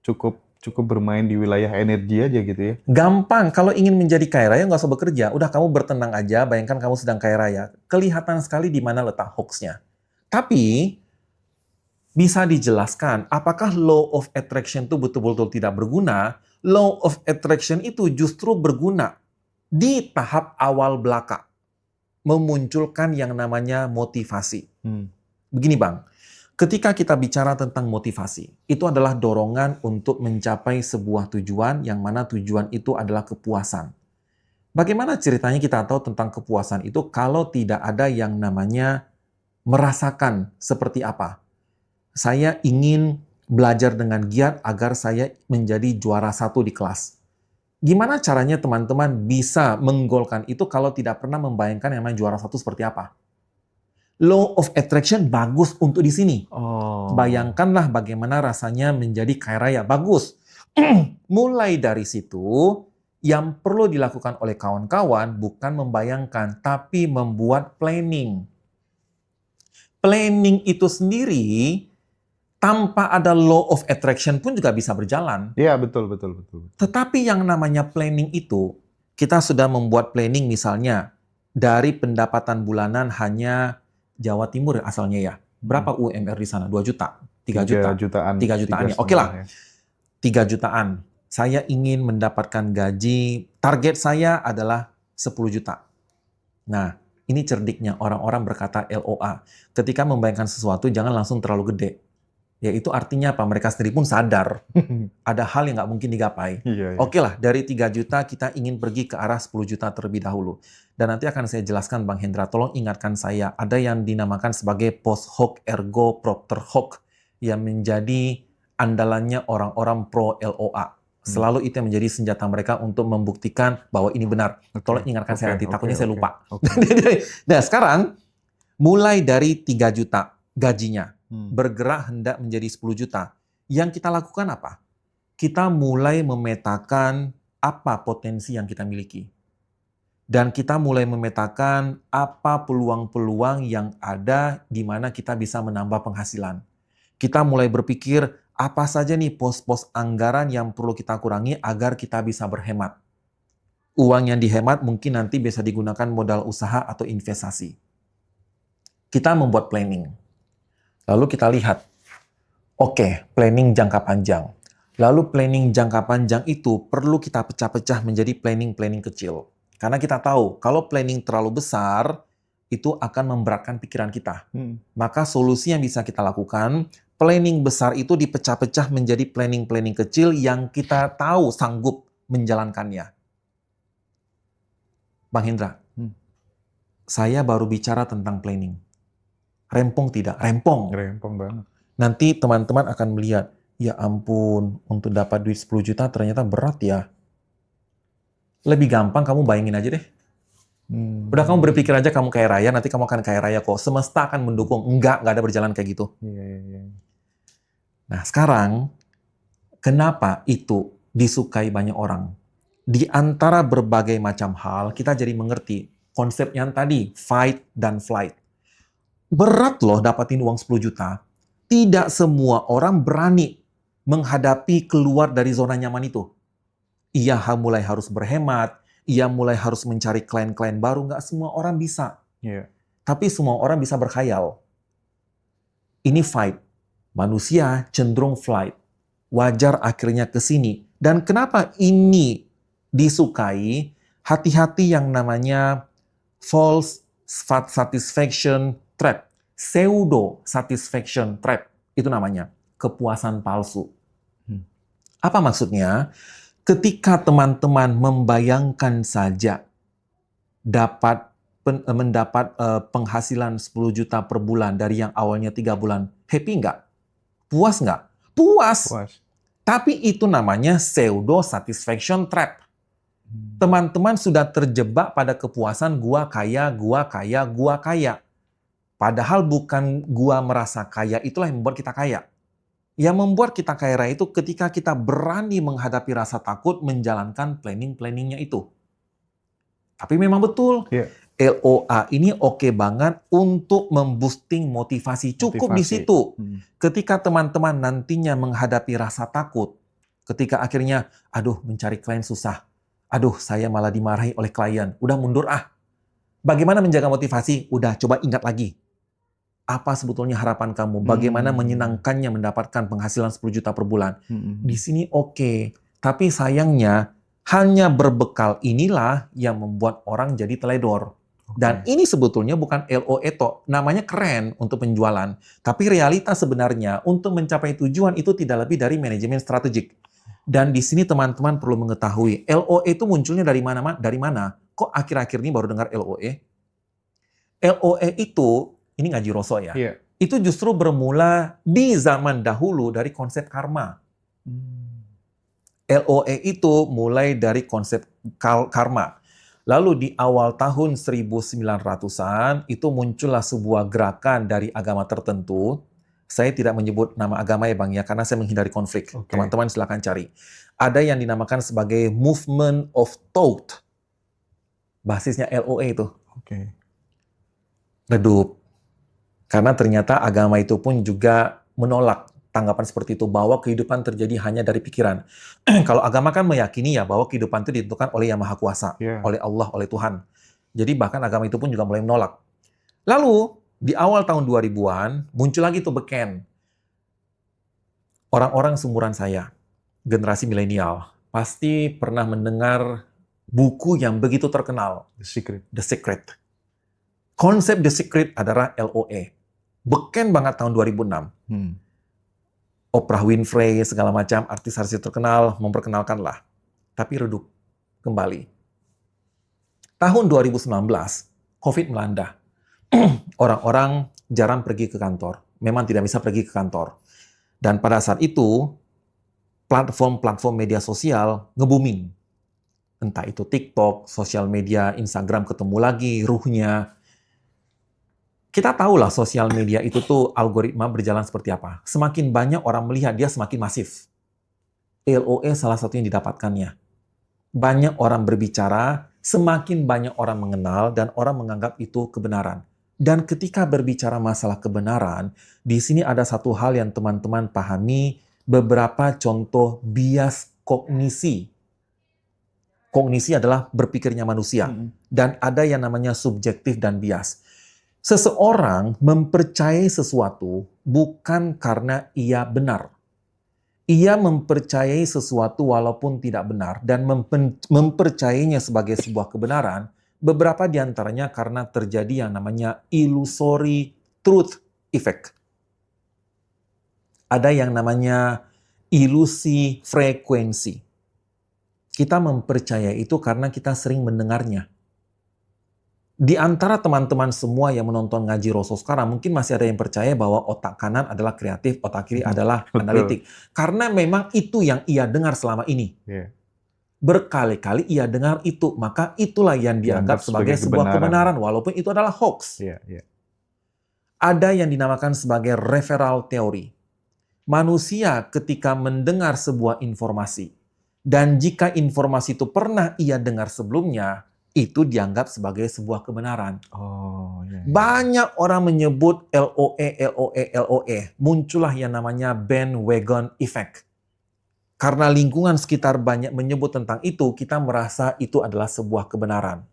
Cukup bermain di wilayah energi aja gitu ya. Gampang. Kalau ingin menjadi kaya raya, nggak usah bekerja. Udah kamu bertenang aja, bayangkan kamu sedang kaya raya. Kelihatan sekali di mana letak hoax-nya. Tapi, bisa dijelaskan, apakah law of attraction itu betul-betul tidak berguna? Law of attraction itu justru berguna di tahap awal belaka. Memunculkan yang namanya motivasi. Begini Bang, Ketika kita bicara tentang motivasi, itu adalah dorongan untuk mencapai sebuah tujuan yang mana tujuan itu adalah kepuasan. Bagaimana ceritanya kita tahu tentang kepuasan itu kalau tidak ada yang namanya merasakan seperti apa? Saya ingin belajar dengan giat agar saya menjadi juara 1 di kelas. Gimana caranya teman-teman bisa menggolkan itu kalau tidak pernah membayangkan yang namanya juara 1 seperti apa? Law of attraction bagus untuk di sini. Bayangkanlah bagaimana rasanya menjadi kaya raya. Bagus. Mulai dari situ, yang perlu dilakukan oleh kawan-kawan bukan membayangkan, tapi membuat planning. Planning itu sendiri, tanpa ada law of attraction pun juga bisa berjalan. Iya, betul. Tetapi yang namanya planning itu, kita sudah membuat planning misalnya, dari pendapatan bulanan hanya Jawa Timur asalnya ya. Berapa UMR di sana? 2 juta? 3 juta? 3 jutaan ya. Oke lah. 3 jutaan. Saya ingin mendapatkan gaji, target saya adalah 10 juta. Nah, ini cerdiknya orang-orang berkata LOA. Ketika membayangkan sesuatu, jangan langsung terlalu gede. Ya itu artinya apa? Mereka sendiri pun sadar. Ada hal yang nggak mungkin digapai. Oke lah, dari 3 juta kita ingin pergi ke arah 10 juta terlebih dahulu. Dan nanti akan saya jelaskan Bang Hendra, tolong ingatkan saya, ada yang dinamakan sebagai post hoc ergo propter hoc, yang menjadi andalannya orang-orang pro LOA. Selalu itu yang menjadi senjata mereka untuk membuktikan bahwa ini benar. Tolong ingatkan saya nanti, takutnya saya lupa. Nah sekarang, mulai dari 3 juta gajinya, bergerak hendak menjadi 10 juta. Yang kita lakukan apa? Kita mulai memetakan apa potensi yang kita miliki. Dan kita mulai memetakan apa peluang-peluang yang ada di mana kita bisa menambah penghasilan. Kita mulai berpikir apa saja nih pos-pos anggaran yang perlu kita kurangi agar kita bisa berhemat. Uang yang dihemat mungkin nanti bisa digunakan modal usaha atau investasi. Kita membuat planning. Lalu kita lihat, oke, planning jangka panjang. Lalu planning jangka panjang itu perlu kita pecah-pecah menjadi planning-planning kecil. Karena kita tahu, kalau planning terlalu besar, itu akan memberatkan pikiran kita. Maka solusi yang bisa kita lakukan, planning besar itu dipecah-pecah menjadi planning-planning kecil yang kita tahu sanggup menjalankannya. Bang Hendra, saya baru bicara tentang planning. Rempong tidak? Rempong. Rempong banget. Nanti teman-teman akan melihat, ya ampun, untuk dapat duit 10 juta ternyata berat ya. Lebih gampang kamu bayangin aja deh. Udah kamu berpikir aja kamu kaya raya, nanti kamu akan kaya raya kok. Semesta akan mendukung. Enggak ada berjalan kayak gitu. Nah sekarang, kenapa itu disukai banyak orang? Di antara berbagai macam hal, kita jadi mengerti konsep yang tadi, fight dan flight. Berat loh dapatin uang 10 juta. Tidak semua orang berani menghadapi keluar dari zona nyaman itu. Ia mulai harus berhemat, ia mulai harus mencari klien-klien baru. Nggak semua orang bisa. Tapi semua orang bisa berkhayal. Ini fight. Manusia cenderung flight. Wajar akhirnya ke sini. Dan kenapa ini disukai? Hati-hati yang namanya false satisfaction trap. Pseudo satisfaction trap. Itu namanya. Kepuasan palsu. Apa maksudnya? Ketika teman-teman membayangkan saja mendapat penghasilan 10 juta per bulan dari yang awalnya 3 bulan, happy nggak? Puas nggak? Puas. Tapi itu namanya pseudo satisfaction trap. Teman-teman sudah terjebak pada kepuasan gua kaya, gua kaya, gua kaya. Padahal bukan gua merasa kaya, itulah yang membuat kita kaya. Yang membuat kita kaya raya itu ketika kita berani menghadapi rasa takut menjalankan planning-planningnya itu. Tapi memang betul, LOA ini oke banget untuk memboosting motivasi. Cukup di situ. Ketika teman-teman nantinya menghadapi rasa takut, ketika akhirnya, aduh mencari klien susah, aduh saya malah dimarahi oleh klien, udah mundur ah. Bagaimana menjaga motivasi? Udah coba ingat lagi. Apa sebetulnya harapan kamu? Bagaimana menyenangkannya mendapatkan penghasilan 10 juta per bulan? Di sini oke. Tapi sayangnya, hanya berbekal inilah yang membuat orang jadi teledor. Dan ini sebetulnya bukan LOE toh, namanya keren untuk penjualan. Tapi realitas sebenarnya untuk mencapai tujuan itu tidak lebih dari manajemen strategik. Dan di sini teman-teman perlu mengetahui, LOE itu munculnya dari mana? Dari mana? Kok akhir-akhir ini baru dengar LOE? LOE itu, ini ngaji Rosso ya, Iya. itu justru bermula di zaman dahulu dari konsep karma. LOE itu mulai dari konsep karma. Lalu di awal tahun 1900-an itu muncullah sebuah gerakan dari agama tertentu. Saya tidak menyebut nama agama ya Bang ya, karena saya menghindari konflik. Oke. Teman-teman silakan cari. Ada yang dinamakan sebagai Movement of Thought. Basisnya LOE itu. Oke. Redup. Karena ternyata agama itu pun juga menolak tanggapan seperti itu, bahwa kehidupan terjadi hanya dari pikiran. Kalau agama kan meyakini ya bahwa kehidupan itu ditentukan oleh Yang Maha Kuasa, oleh Allah, oleh Tuhan. Jadi bahkan agama itu pun juga mulai menolak. Lalu di awal tahun 2000-an muncul lagi tuh beken. Orang-orang seumuran saya, generasi milenial, pasti pernah mendengar buku yang begitu terkenal, The Secret. The Secret. Konsep The Secret adalah LOE. Beken banget tahun 2006. Oprah Winfrey, segala macam artis-artis terkenal memperkenalkanlah. Tapi redup kembali. Tahun 2019, COVID melanda. Orang-orang jarang pergi ke kantor. Memang tidak bisa pergi ke kantor. Dan pada saat itu, platform-platform media sosial nge-booming. Entah itu TikTok, sosial media, Instagram ketemu lagi, ruhnya. Kita tahulah sosial media itu tuh algoritma berjalan seperti apa. Semakin banyak orang melihat, dia semakin masif. LOE salah satu yang didapatkannya. Banyak orang berbicara, semakin banyak orang mengenal, dan orang menganggap itu kebenaran. Dan ketika berbicara masalah kebenaran, di sini ada satu hal yang teman-teman pahami, beberapa contoh bias kognisi. Kognisi adalah berpikirnya manusia. Dan ada yang namanya subjektif dan bias. Seseorang mempercayai sesuatu bukan karena ia benar. Ia mempercayai sesuatu walaupun tidak benar dan mempercayainya sebagai sebuah kebenaran, beberapa di antaranya karena terjadi yang namanya illusory truth effect. Ada yang namanya ilusi frekuensi. Kita mempercayai itu karena kita sering mendengarnya. Di antara teman-teman semua yang menonton ngaji Rosso sekarang, mungkin masih ada yang percaya bahwa otak kanan adalah kreatif, otak kiri adalah analitik. Karena memang itu yang ia dengar selama ini. Berkali-kali ia dengar itu, maka itulah yang dianggap sebagai sebuah kebenaran, walaupun itu adalah hoax. Ada yang dinamakan sebagai referral theory. Manusia ketika mendengar sebuah informasi, dan jika informasi itu pernah ia dengar sebelumnya, itu dianggap sebagai sebuah kebenaran. Banyak orang menyebut LOE, LOE, LOE. Muncullah yang namanya bandwagon effect. Karena lingkungan sekitar banyak menyebut tentang itu, kita merasa itu adalah sebuah kebenaran.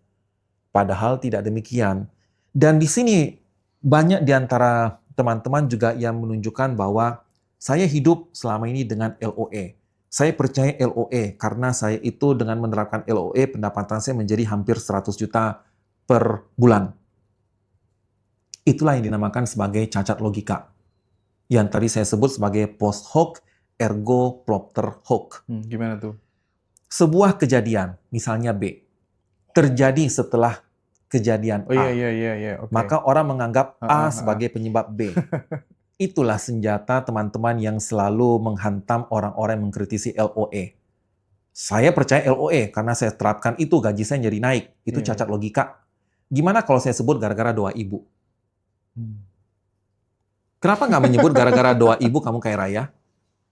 Padahal tidak demikian. Dan di sini banyak di antara teman-teman juga yang menunjukkan bahwa saya hidup selama ini dengan LOE. Saya percaya LOE karena saya itu dengan menerapkan LOE pendapatan saya menjadi hampir 100 juta per bulan. Itulah yang dinamakan sebagai cacat logika. Yang tadi saya sebut sebagai post hoc ergo propter hoc. Gimana tuh? Sebuah kejadian, misalnya B, terjadi setelah kejadian A. Okay. Maka orang menganggap A sebagai penyebab B. Itulah senjata teman-teman yang selalu menghantam orang-orang yang mengkritisi LOE. Saya percaya LOE karena saya terapkan itu, gaji saya jadi naik. Itu cacat logika. Gimana kalau saya sebut gara-gara doa ibu? Kenapa nggak menyebut gara-gara doa ibu kamu kaya raya?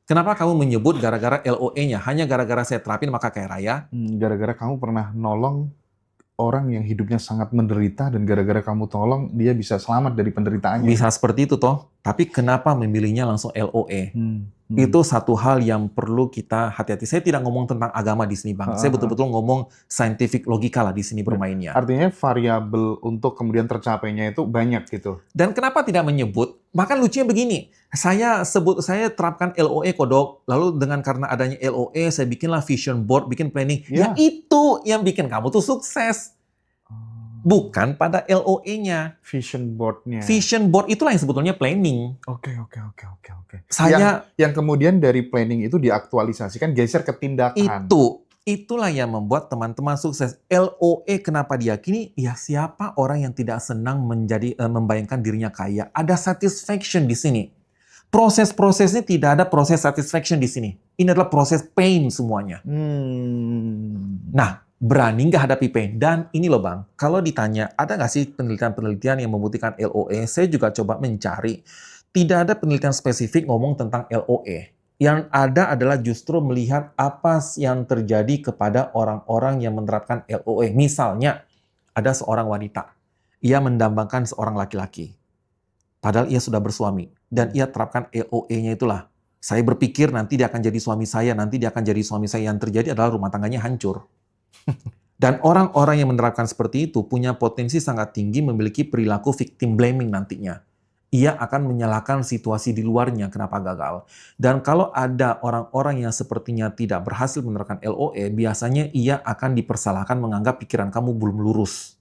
Kenapa kamu menyebut gara-gara LOE-nya? Hanya gara-gara saya terapin maka kaya raya? Gara-gara kamu pernah nolong orang yang hidupnya sangat menderita dan gara-gara kamu tolong dia bisa selamat dari penderitaannya. Bisa seperti itu toh. Tapi kenapa memilihnya langsung LOE? Itu satu hal yang perlu kita hati-hati. Saya tidak ngomong tentang agama di sini, Bang. Saya betul-betul ngomong scientific logika lah di sini bermainnya. Artinya variabel untuk kemudian tercapainya itu banyak gitu. Dan kenapa tidak menyebut? Bahkan lucunya begini, saya terapkan LOE kodok, lalu dengan karena adanya LOE, saya bikinlah vision board, bikin planning. Ya itu yang bikin kamu tuh sukses. bukan pada LOE-nya. Vision board-nya. Vision board itulah yang sebetulnya planning. Oke. Saya Yang kemudian dari planning itu diaktualisasikan, geser ke tindakan. itulah yang membuat teman-teman sukses. LOE kenapa diyakini? Ya siapa orang yang tidak senang membayangkan dirinya kaya? Ada satisfaction di sini. Proses-prosesnya tidak ada proses satisfaction di sini. Ini adalah proses pain semuanya. Nah, berani nggak hadapi pain? Dan ini loh Bang, kalau ditanya, ada nggak sih penelitian-penelitian yang membuktikan LOE? Saya juga coba mencari. Tidak ada penelitian spesifik ngomong tentang LOE. Yang ada adalah justru melihat apa yang terjadi kepada orang-orang yang menerapkan LOE. Misalnya, ada seorang wanita. Ia mendambakan seorang laki-laki. Padahal ia sudah bersuami. Dan ia terapkan LOE-nya itulah. Saya berpikir nanti dia akan jadi suami saya, nanti dia akan jadi suami saya. Yang terjadi adalah rumah tangganya hancur. Dan orang-orang yang menerapkan seperti itu punya potensi sangat tinggi memiliki perilaku victim blaming nantinya. Ia akan menyalahkan situasi di luarnya kenapa gagal. Dan kalau ada orang-orang yang sepertinya tidak berhasil menerapkan LOE, biasanya ia akan dipersalahkan menganggap pikiran kamu belum lurus.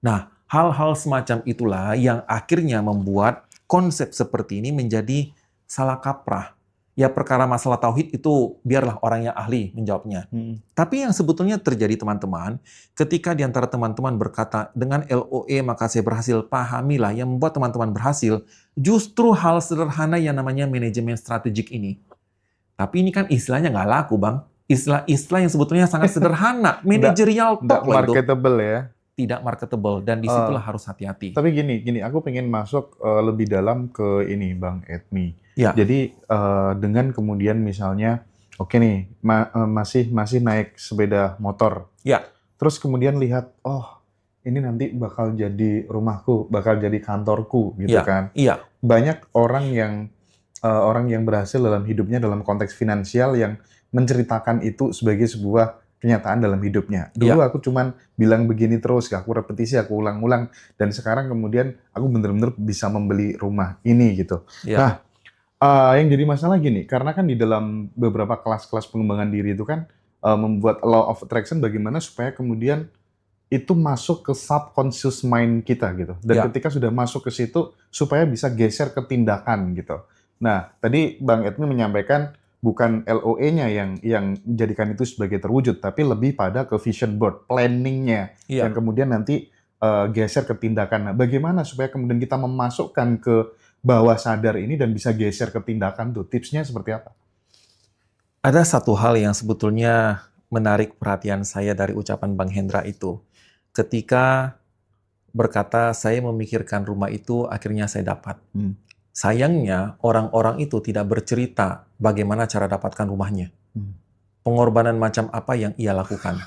Nah, hal-hal semacam itulah yang akhirnya membuat konsep seperti ini menjadi salah kaprah. Ya perkara masalah tauhid itu biarlah orang yang ahli menjawabnya. Tapi yang sebetulnya terjadi teman-teman, ketika di antara teman-teman berkata dengan LOE maka saya berhasil, pahamilah yang membuat teman-teman berhasil justru hal sederhana yang namanya manajemen strategik ini. Tapi ini kan istilahnya nggak laku Bang. Istilah-istilah yang sebetulnya sangat sederhana, managerial talk lah itu. Marketable ya. Tidak marketable dan disitulah harus hati-hati. Tapi gini, aku pengen masuk lebih dalam ke ini Bang Edmi. Ya. Jadi dengan kemudian misalnya, oke nih masih naik sepeda motor. Ya. Terus kemudian lihat, oh ini nanti bakal jadi rumahku, bakal jadi kantorku, gitu kan? Iya. Banyak orang yang berhasil dalam hidupnya dalam konteks finansial yang menceritakan itu sebagai sebuah kenyataan dalam hidupnya. Dulu aku cuman bilang begini terus, aku repetisi, aku ulang-ulang, dan sekarang kemudian aku bener-bener bisa membeli rumah ini gitu. Nah, yang jadi masalah gini, karena kan di dalam beberapa kelas-kelas pengembangan diri itu kan membuat law of attraction bagaimana supaya kemudian itu masuk ke subconscious mind kita gitu. Dan ketika sudah masuk ke situ, supaya bisa geser ke tindakan gitu. Nah, tadi Bang Edmi menyampaikan bukan LOE-nya yang menjadikan itu sebagai terwujud, tapi lebih pada ke vision board, planning-nya, yang kemudian nanti geser ke tindakan. Nah, bagaimana supaya kemudian kita memasukkan ke bawah sadar ini dan bisa geser ke tindakan tuh? Tipsnya seperti apa? Ada satu hal yang sebetulnya menarik perhatian saya dari ucapan Bang Hendra itu. Ketika berkata, saya memikirkan rumah itu, akhirnya saya dapat. Sayangnya, orang-orang itu tidak bercerita bagaimana cara dapatkan rumahnya. Pengorbanan macam apa yang ia lakukan.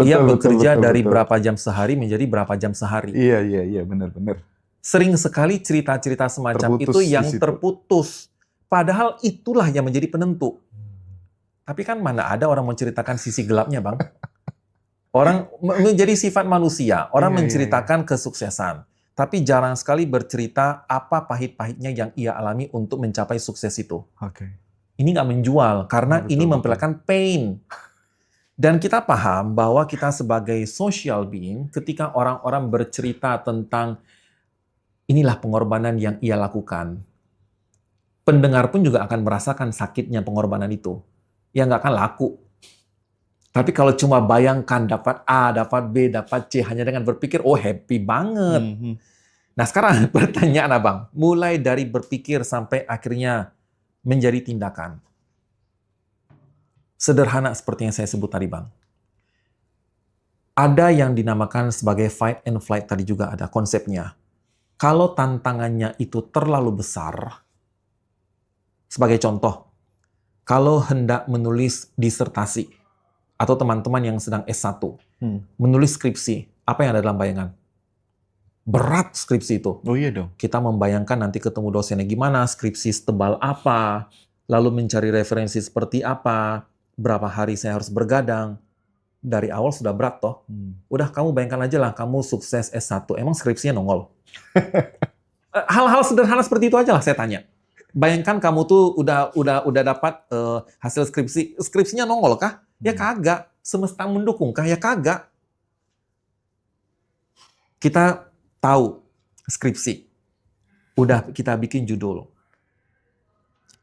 Ia bekerja dari berapa jam sehari menjadi berapa jam sehari. Iya, benar-benar. Sering sekali cerita-cerita semacam itu yang terputus. Padahal itulah yang menjadi penentu. Tapi kan mana ada orang menceritakan sisi gelapnya, Bang? Orang menjadi sifat manusia, orang menceritakan kesuksesan. Tapi jarang sekali bercerita apa pahit-pahitnya yang ia alami untuk mencapai sukses itu. Ini nggak menjual, karena ini memperlihatkan pain. Dan kita paham bahwa kita sebagai social being, ketika orang-orang bercerita tentang inilah pengorbanan yang ia lakukan, pendengar pun juga akan merasakan sakitnya pengorbanan itu. Ya nggak akan laku. Tapi kalau cuma bayangkan dapat A, dapat B, dapat C, hanya dengan berpikir, oh happy banget. Nah sekarang pertanyaan Abang, mulai dari berpikir sampai akhirnya menjadi tindakan. Sederhana seperti yang saya sebut tadi Bang. Ada yang dinamakan sebagai fight and flight, tadi juga ada konsepnya. Kalau tantangannya itu terlalu besar, sebagai contoh, kalau hendak menulis disertasi, atau teman-teman yang sedang S1, menulis skripsi, apa yang ada dalam bayangan? Berat skripsi itu. Oh iya dong. Kita membayangkan nanti ketemu dosennya gimana, skripsi setebal apa, lalu mencari referensi seperti apa, berapa hari saya harus bergadang. Dari awal sudah berat toh. Udah kamu bayangkan aja lah, kamu sukses S1, emang skripsinya nongol? Hal-hal sederhana seperti itu aja lah saya tanya. Bayangkan kamu tuh udah dapat hasil skripsinya nongol kah? Ya kagak. Semesta mendukung kah? Ya kagak. Kita tahu skripsi, udah kita bikin judul.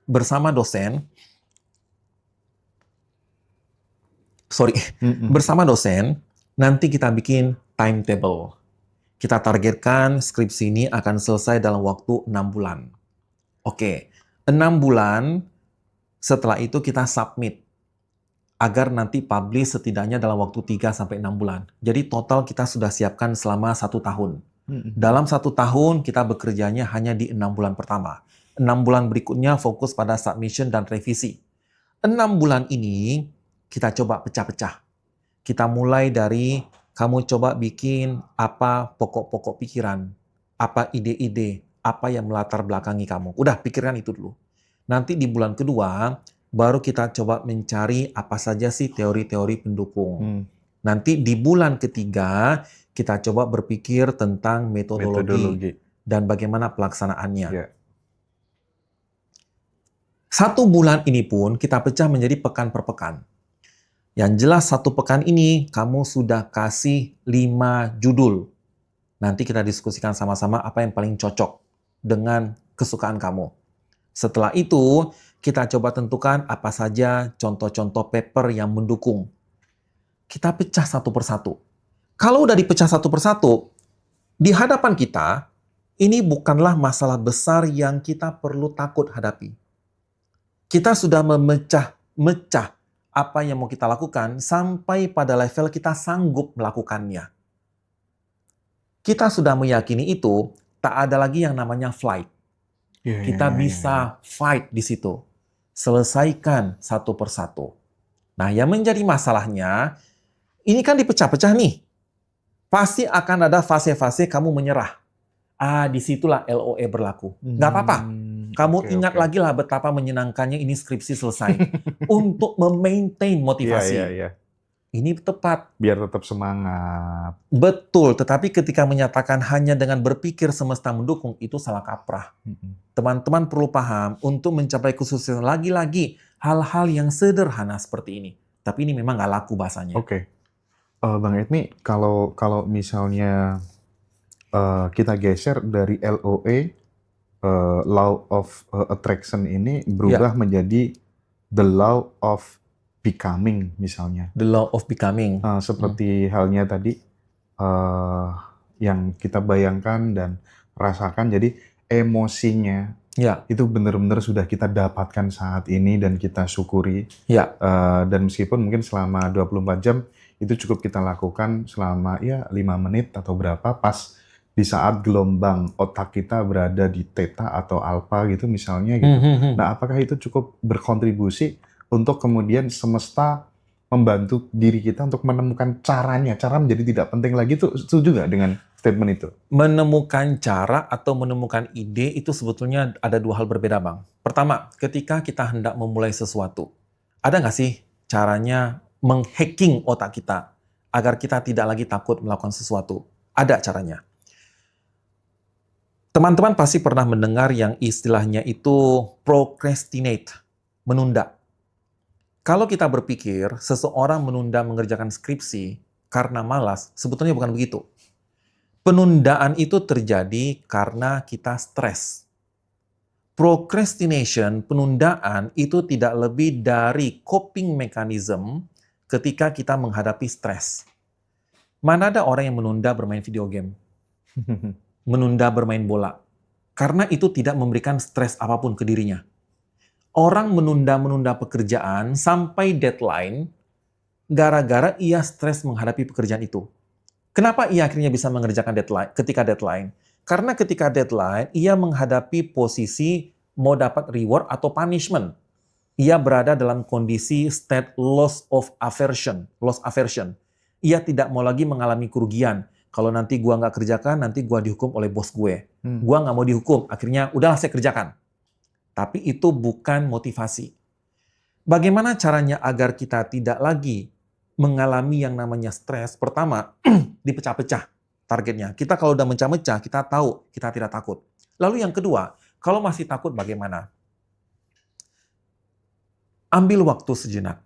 Bersama dosen, bersama dosen, nanti kita bikin timetable. Kita targetkan skripsi ini akan selesai dalam waktu 6 bulan. Oke, 6 bulan setelah itu kita submit agar nanti publish setidaknya dalam waktu 3-6 bulan. Jadi total kita sudah siapkan selama 1 tahun. Dalam 1 tahun kita bekerjanya hanya di 6 bulan pertama. 6 bulan berikutnya fokus pada submission dan revisi. 6 bulan ini kita coba pecah-pecah. Kita mulai dari kamu coba bikin apa pokok-pokok pikiran, apa ide-ide, apa yang melatar belakangi kamu. Udah pikirkan itu dulu. Nanti di bulan kedua baru kita coba mencari apa saja sih teori-teori pendukung. Nanti di bulan ketiga kita coba berpikir tentang metodologi. Dan bagaimana pelaksanaannya. Yeah. 1 bulan ini pun kita pecah menjadi pekan per pekan. Yang jelas 1 pekan ini kamu sudah kasih 5 judul. Nanti kita diskusikan sama-sama apa yang paling cocok dengan kesukaan kamu. Setelah itu kita coba tentukan apa saja contoh-contoh paper yang mendukung. Kita pecah satu persatu. Kalau udah dipecah satu persatu, di hadapan kita, ini bukanlah masalah besar yang kita perlu takut hadapi. Kita sudah memecah apa yang mau kita lakukan sampai pada level kita sanggup melakukannya. Kita sudah meyakini itu, tak ada lagi yang namanya flight. Kita bisa fight di situ. Selesaikan satu persatu. Nah, yang menjadi masalahnya, ini kan dipecah-pecah nih. Pasti akan ada fase-fase kamu menyerah. Disitulah LOE berlaku. Nggak apa-apa. Kamu ingat lagi lah betapa menyenangkannya ini skripsi selesai. Untuk memaintain motivasi. Ini tepat. Biar tetap semangat. Betul, tetapi ketika menyatakan hanya dengan berpikir semesta mendukung, itu salah kaprah. Teman-teman perlu paham, untuk mencapai kesuksesan lagi-lagi hal-hal yang sederhana seperti ini. Tapi ini memang nggak laku bahasanya. Oke. Bang Edmi, kalau misalnya kita geser dari LOE, Law of Attraction ini berubah menjadi The Law of Becoming misalnya. The Law of Becoming. Seperti halnya tadi yang kita bayangkan dan rasakan, jadi emosinya itu benar-benar sudah kita dapatkan saat ini dan kita syukuri. Dan meskipun mungkin selama 24 jam itu cukup kita lakukan selama 5 menit atau berapa, pas di saat gelombang otak kita berada di theta atau alpha gitu misalnya gitu. Nah, apakah itu cukup berkontribusi untuk kemudian semesta membantu diri kita untuk menemukan caranya? Cara menjadi tidak penting lagi tuh, setuju nggak dengan statement itu? Menemukan cara atau menemukan ide itu sebetulnya ada 2 hal berbeda, Bang. Pertama, ketika kita hendak memulai sesuatu, ada nggak sih caranya menghacking otak kita agar kita tidak lagi takut melakukan sesuatu? Ada caranya. Teman-teman pasti pernah mendengar yang istilahnya itu procrastinate, menunda. Kalau kita berpikir seseorang menunda mengerjakan skripsi karena malas, sebetulnya bukan begitu. Penundaan itu terjadi karena kita stres. Procrastination, penundaan itu tidak lebih dari coping mechanism ketika kita menghadapi stres. Mana ada orang yang menunda bermain video game? Menunda bermain bola. Karena itu tidak memberikan stres apapun ke dirinya. Orang menunda-menunda pekerjaan sampai deadline gara-gara ia stres menghadapi pekerjaan itu. Kenapa ia akhirnya bisa mengerjakan ketika deadline? Karena ketika deadline, ia menghadapi posisi mau dapat reward atau punishment. Ia berada dalam kondisi state loss aversion. Ia tidak mau lagi mengalami kerugian. Kalau nanti gua nggak kerjakan, nanti gua dihukum oleh bos gue. Gua nggak mau dihukum, akhirnya udahlah saya kerjakan. Tapi itu bukan motivasi. Bagaimana caranya agar kita tidak lagi mengalami yang namanya stres? Pertama, dipecah-pecah targetnya. Kita kalau udah mecah-mecah, kita tahu kita tidak takut. Lalu yang kedua, kalau masih takut bagaimana? Ambil waktu sejenak.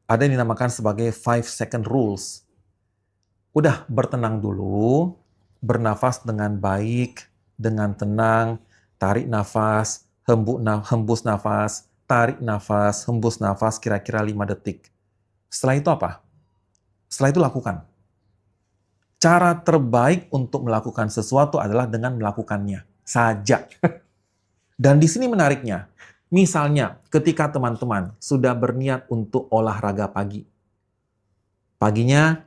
Ada yang dinamakan sebagai 5-second rules. Udah bertenang dulu, bernafas dengan baik, dengan tenang, tarik nafas, hembus nafas, tarik nafas, hembus nafas kira-kira 5 detik. Setelah itu apa? Setelah itu lakukan. Cara terbaik untuk melakukan sesuatu adalah dengan melakukannya saja. Dan di sini menariknya, misalnya ketika teman-teman sudah berniat untuk olahraga pagi, paginya,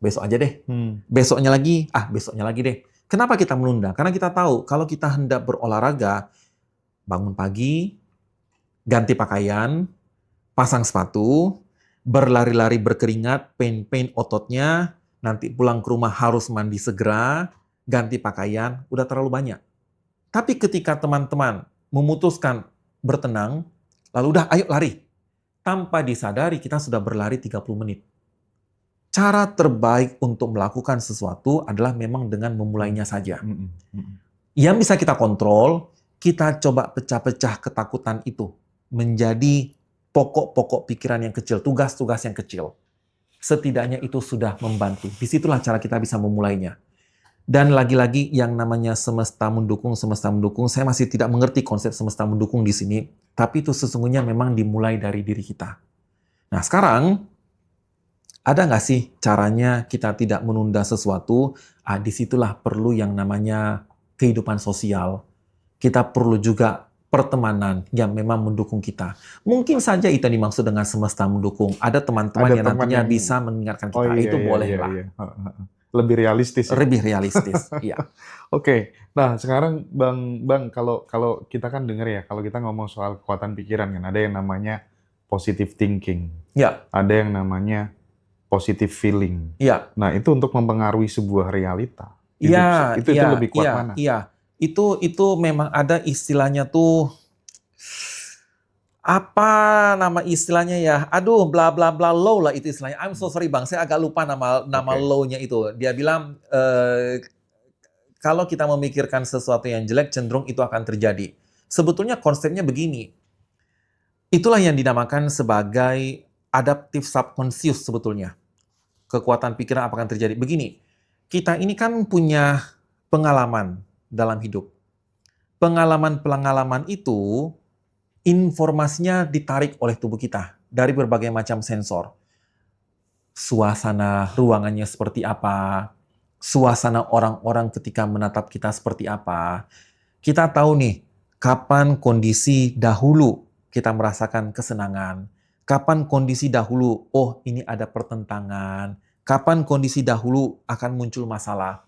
besok aja deh. Besoknya lagi deh. Kenapa kita menunda? Karena kita tahu kalau kita hendak berolahraga, bangun pagi, ganti pakaian, pasang sepatu, berlari-lari berkeringat, pain ototnya, nanti pulang ke rumah harus mandi segera, ganti pakaian, udah terlalu banyak. Tapi ketika teman-teman memutuskan bertenang, lalu udah ayo lari. Tanpa disadari kita sudah berlari 30 menit. Cara terbaik untuk melakukan sesuatu adalah memang dengan memulainya saja. Yang bisa kita kontrol, kita coba pecah-pecah ketakutan itu menjadi pokok-pokok pikiran yang kecil, tugas-tugas yang kecil. Setidaknya itu sudah membantu. Disitulah cara kita bisa memulainya. Dan lagi-lagi yang namanya semesta mendukung, saya masih tidak mengerti konsep semesta mendukung di sini, tapi itu sesungguhnya memang dimulai dari diri kita. Nah sekarang, ada nggak sih caranya kita tidak menunda sesuatu? Disitulah perlu yang namanya kehidupan sosial. Kita perlu juga pertemanan yang memang mendukung kita. Mungkin saja itu yang dimaksud dengan semesta mendukung. Ada teman-teman yang nantinya bisa mengingatkan kita. Itu bolehlah. Lebih realistis. Ya? Lebih realistis, iya. Oke. Nah, sekarang Bang, kalau kita kan dengar ya, kalau kita ngomong soal kekuatan pikiran kan, ada yang namanya positive thinking. Ya. Ada yang namanya positive feeling. Iya. Nah, itu untuk mempengaruhi sebuah realita. Iya, itu lebih kuat mana? Iya. Itu memang ada istilahnya tuh, apa nama istilahnya ya? Aduh, bla bla bla law lah itu istilahnya. I'm so sorry Bang, saya agak lupa nama law-nya itu. Dia bilang kalau kita memikirkan sesuatu yang jelek, cenderung itu akan terjadi. Sebetulnya konsepnya begini. Itulah yang dinamakan sebagai adaptive subconscious sebetulnya. Kekuatan pikiran apa akan terjadi. Begini, kita ini kan punya pengalaman dalam hidup. Pengalaman-pengalaman itu informasinya ditarik oleh tubuh kita dari berbagai macam sensor. Suasana ruangannya seperti apa, suasana orang-orang ketika menatap kita seperti apa. Kita tahu nih, kapan kondisi dahulu kita merasakan kesenangan, kapan kondisi dahulu, oh ini ada pertentangan, kapan kondisi dahulu akan muncul masalah.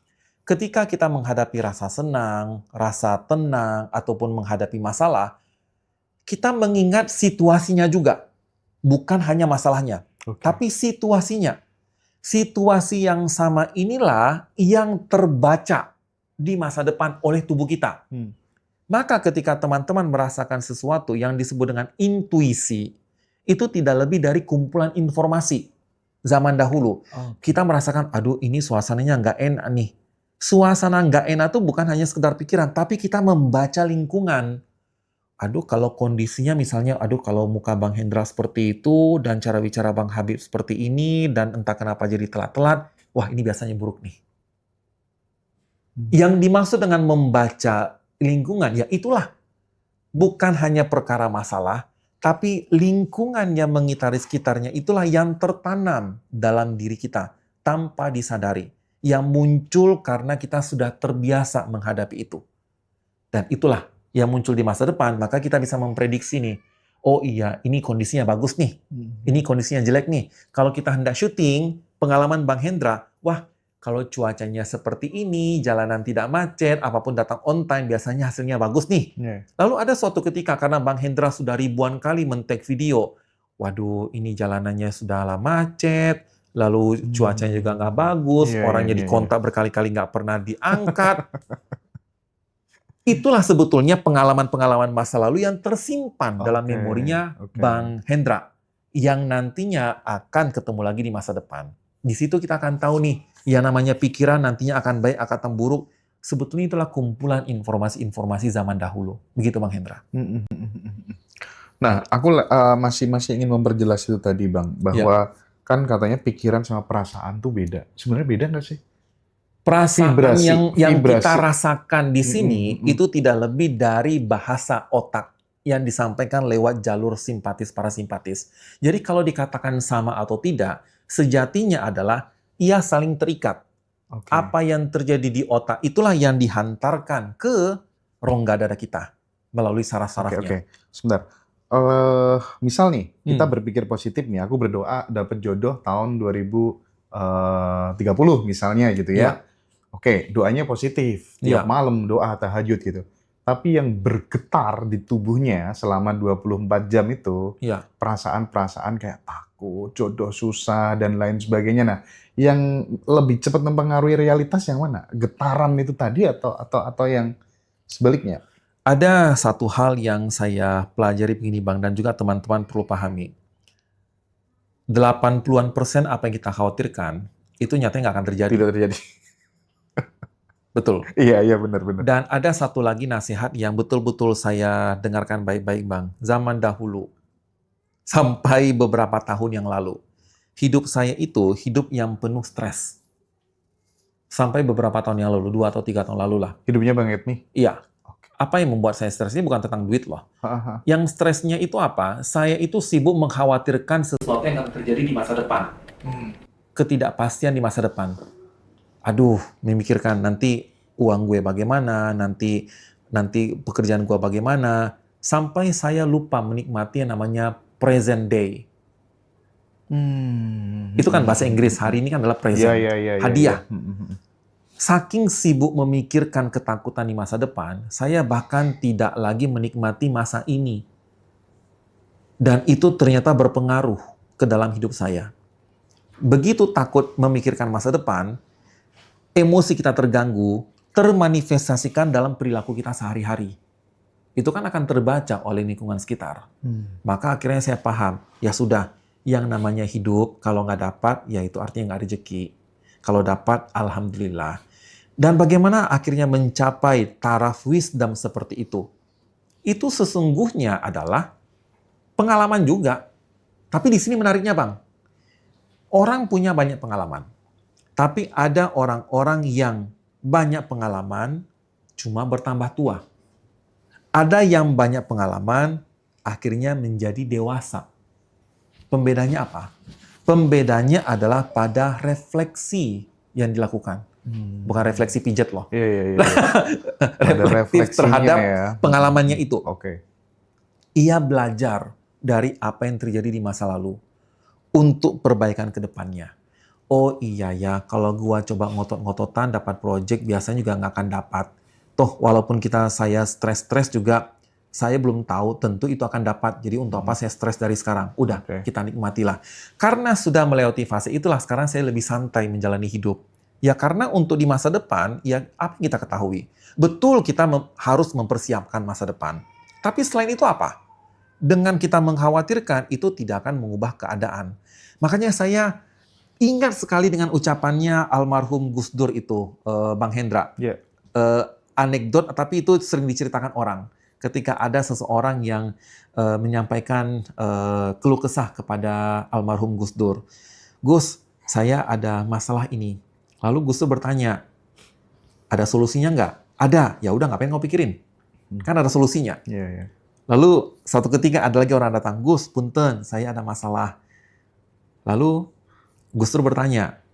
Ketika kita menghadapi rasa senang, rasa tenang, ataupun menghadapi masalah, kita mengingat situasinya juga. Bukan hanya masalahnya, tapi situasinya. Situasi yang sama inilah yang terbaca di masa depan oleh tubuh kita. Maka ketika teman-teman merasakan sesuatu yang disebut dengan intuisi, itu tidak lebih dari kumpulan informasi zaman dahulu. Kita merasakan, aduh ini suasananya nggak enak nih. Suasana nggak enak itu bukan hanya sekedar pikiran, tapi kita membaca lingkungan. Aduh kalau kondisinya misalnya, aduh kalau muka Bang Hendra seperti itu, dan cara bicara Bang Habib seperti ini, dan entah kenapa jadi telat-telat, wah ini biasanya buruk nih. Yang dimaksud dengan membaca lingkungan, ya itulah. Bukan hanya perkara masalah, tapi lingkungan yang mengitari sekitarnya itulah yang tertanam dalam diri kita tanpa disadari. Yang muncul karena kita sudah terbiasa menghadapi itu. Dan itulah yang muncul di masa depan, maka kita bisa memprediksi nih, oh iya, ini kondisinya bagus nih, ini kondisinya jelek nih. Kalau kita hendak syuting, pengalaman Bang Hendra, wah, kalau cuacanya seperti ini, jalanan tidak macet, apapun datang on time, biasanya hasilnya bagus nih. Lalu ada suatu ketika, karena Bang Hendra sudah ribuan kali men-take video, waduh, ini jalanannya sudah macet, lalu cuacanya juga nggak bagus, orangnya dikontak berkali-kali nggak pernah diangkat. Itulah sebetulnya pengalaman-pengalaman masa lalu yang tersimpan dalam memorinya Bang Hendra, yang nantinya akan ketemu lagi di masa depan. Di situ kita akan tahu nih, yang namanya pikiran nantinya akan baik, akan buruk. Sebetulnya itulah kumpulan informasi-informasi zaman dahulu. Begitu Bang Hendra. Nah, aku masih ingin memperjelas itu tadi Bang, bahwa kan katanya pikiran sama perasaan tuh beda. Sebenarnya beda nggak sih? Perasaan Vibrasi, yang vibrasi. kita rasakan di sini itu tidak lebih dari bahasa otak yang disampaikan lewat jalur simpatis parasimpatis. Jadi kalau dikatakan sama atau tidak, sejatinya adalah ia saling terikat. Oke. Apa yang terjadi di otak itulah yang dihantarkan ke rongga dada kita melalui saraf-sarafnya. Oke. Sebentar. Misal nih, kita berpikir positif nih, aku berdoa dapat jodoh tahun 2030 misalnya gitu ya. Iya. Oke, doanya positif, tiap Iya. malam doa tahajud gitu. Tapi yang bergetar di tubuhnya selama 24 jam itu, Iya. perasaan-perasaan kayak takut, jodoh susah, dan lain sebagainya. Nah, yang lebih cepat mempengaruhi realitas yang mana? Getaran itu tadi atau yang sebaliknya? Ada satu hal yang saya pelajari begini Bang, dan juga teman-teman perlu pahami. 80% apa yang kita khawatirkan, itu nyatanya nggak akan terjadi. Tidak terjadi. Betul. Iya benar. Dan ada satu lagi nasihat yang betul-betul saya dengarkan baik-baik Bang. Zaman dahulu, sampai beberapa tahun yang lalu, hidup saya itu hidup yang penuh stres. Sampai beberapa tahun yang lalu, 2 atau 3 tahun lalu lah. Hidupnya Bang Edmi? Iya. Apa yang membuat saya stres ini bukan tentang duit loh. Yang stresnya itu apa? Saya itu sibuk mengkhawatirkan sesuatu yang akan terjadi di masa depan. Ketidakpastian di masa depan. Aduh, memikirkan nanti uang gue bagaimana, nanti pekerjaan gue bagaimana, sampai saya lupa menikmati yang namanya present day. Itu kan bahasa Inggris, hari ini kan adalah present, hadiah. Saking sibuk memikirkan ketakutan di masa depan, saya bahkan tidak lagi menikmati masa ini. Dan itu ternyata berpengaruh ke dalam hidup saya. Begitu takut memikirkan masa depan, emosi kita terganggu, termanifestasikan dalam perilaku kita sehari-hari. Itu kan akan terbaca oleh lingkungan sekitar. Maka akhirnya saya paham, ya sudah, yang namanya hidup, kalau nggak dapat, ya itu artinya nggak rezeki. Kalau dapat, alhamdulillah. Dan bagaimana akhirnya mencapai taraf wisdom seperti itu? Itu sesungguhnya adalah pengalaman juga. Tapi di sini menariknya Bang, orang punya banyak pengalaman. Tapi ada orang-orang yang banyak pengalaman, cuma bertambah tua. Ada yang banyak pengalaman, akhirnya menjadi dewasa. Pembedanya apa? Pembedanya adalah pada refleksi yang dilakukan. Bukan refleksi pijet loh. Iya. Reflektif terhadap pengalamannya itu. Oke. Ia belajar dari apa yang terjadi di masa lalu untuk perbaikan ke depannya. Oh iya ya, kalau gua coba ngotot-ngototan dapat project, biasanya juga nggak akan dapat. Toh walaupun saya stres-stres juga, saya belum tahu tentu itu akan dapat. Jadi untuk apa saya stres dari sekarang? Udah, kita nikmatilah. Karena sudah melewati fase itulah, sekarang saya lebih santai menjalani hidup. Ya karena untuk di masa depan, ya apa yang kita ketahui? Betul kita harus mempersiapkan masa depan. Tapi selain itu apa? Dengan kita mengkhawatirkan, itu tidak akan mengubah keadaan. Makanya saya ingat sekali dengan ucapannya almarhum Gus Dur itu, Bang Hendra. Anekdot, tapi itu sering diceritakan orang. Ketika ada seseorang yang menyampaikan keluh kesah kepada almarhum Gus Dur. Gus, saya ada masalah ini. Lalu Gus Dur bertanya, ada solusinya nggak? Ada. Ya udah, ngapain kau pikirin? Kan ada solusinya. Lalu suatu ketika ada lagi orang datang, Gus, punten, saya ada masalah. Lalu Gus Dur bertanya,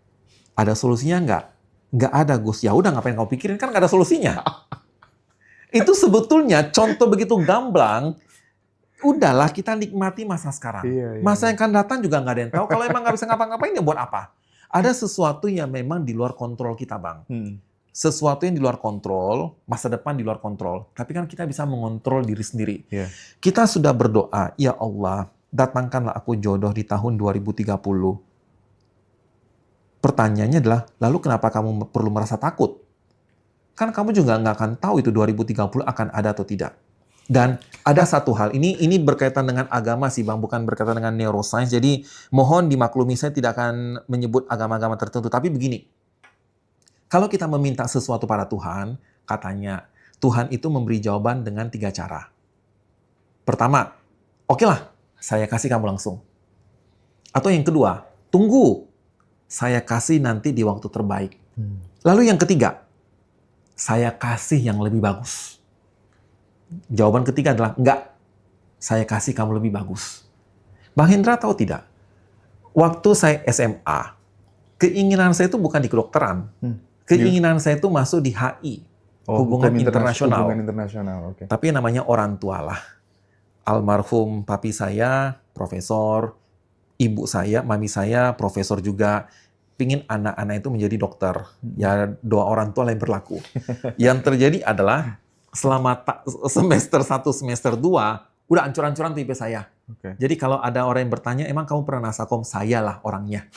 ada solusinya nggak? Nggak ada, Gus. Ya udah, ngapain kau pikirin? Kan nggak ada solusinya. Itu sebetulnya contoh begitu gamblang. Udahlah, kita nikmati masa sekarang. Masa yang akan datang juga nggak ada yang tahu. Kalau emang nggak bisa ngapa-ngapain, ya buat apa? Ada sesuatu yang memang di luar kontrol kita, Bang. Sesuatu yang di luar kontrol, masa depan di luar kontrol. Tapi kan kita bisa mengontrol diri sendiri. Kita sudah berdoa, ya Allah, datangkanlah aku jodoh di tahun 2030. Pertanyaannya adalah, lalu kenapa kamu perlu merasa takut? Kan kamu juga nggak akan tahu itu 2030 akan ada atau tidak. Dan ada satu hal, ini berkaitan dengan agama sih Bang, bukan berkaitan dengan neuroscience. Jadi mohon dimaklumi, saya tidak akan menyebut agama-agama tertentu. Tapi begini, kalau kita meminta sesuatu pada Tuhan, katanya Tuhan itu memberi jawaban dengan 3 cara. Pertama, oke lah, saya kasih kamu langsung. Atau yang kedua, tunggu, saya kasih nanti di waktu terbaik. Lalu yang ketiga, saya kasih yang lebih bagus. Jawaban ketiga adalah enggak, saya kasih kamu lebih bagus. Bang Hendra tahu tidak? Waktu saya SMA, keinginan saya itu bukan di kedokteran. Keinginan saya itu masuk di HI, hubungan internasional. Hubungan internasional, oke. Tapi namanya orang tua lah. Almarhum papi saya, profesor. Ibu saya, mami saya, profesor juga. Pingin anak-anak itu menjadi dokter. Ya, doa orang tua lain berlaku. Yang terjadi adalah selama semester 1, semester 2, udah ancur-ancuran tuh IP saya. Jadi kalau ada orang yang bertanya, emang kamu pernah nasakom? Saya lah orangnya.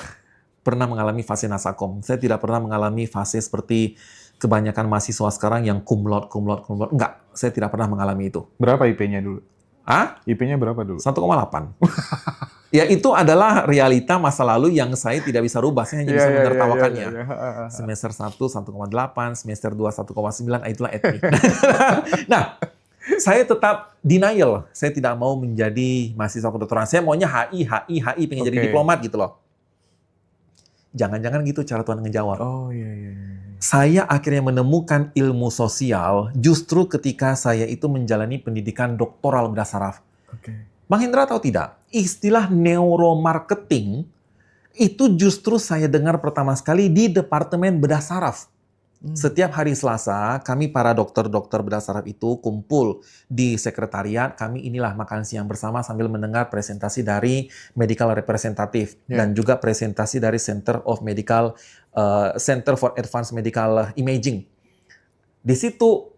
Pernah mengalami fase nasakom. Saya tidak pernah mengalami fase seperti kebanyakan mahasiswa sekarang yang cum laude. Enggak, saya tidak pernah mengalami itu. Berapa IP-nya dulu? IP-nya berapa dulu? 1,8. Ya itu adalah realita masa lalu yang saya tidak bisa rubah. Saya hanya bisa menertawakannya. Semester 1, 1,8. Semester 2, 1,9. Itulah etnik. Nah, saya tetap denial. Saya tidak mau menjadi mahasiswa kedokteran. Saya maunya HI, pengen jadi diplomat gitu loh. Jangan-jangan gitu cara Tuhan ngejawab. Saya akhirnya menemukan ilmu sosial justru ketika saya itu menjalani pendidikan doktoral bedah saraf. Bang Hendra tahu tidak? Istilah neuromarketing itu justru saya dengar pertama sekali di Departemen Bedah Saraf. Setiap hari Selasa, kami para dokter-dokter bedah saraf itu kumpul di sekretariat. Kami inilah makan siang bersama sambil mendengar presentasi dari medical representative dan juga presentasi dari Center for Advanced Medical Imaging. Di situ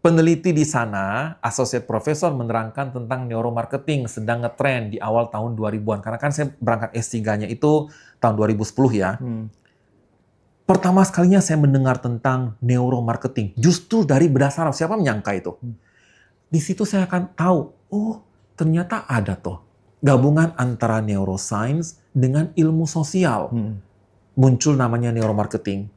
peneliti di sana, associate professor menerangkan tentang neuromarketing sedang ngetrend di awal tahun 2000-an. Karena kan saya berangkat S3-nya itu tahun 2010 ya. Pertama sekalinya saya mendengar tentang neuromarketing. Justru dari bedah saraf. Siapa menyangka itu? Di situ saya akan tahu, oh ternyata ada toh gabungan antara neuroscience dengan ilmu sosial. Muncul namanya neuromarketing.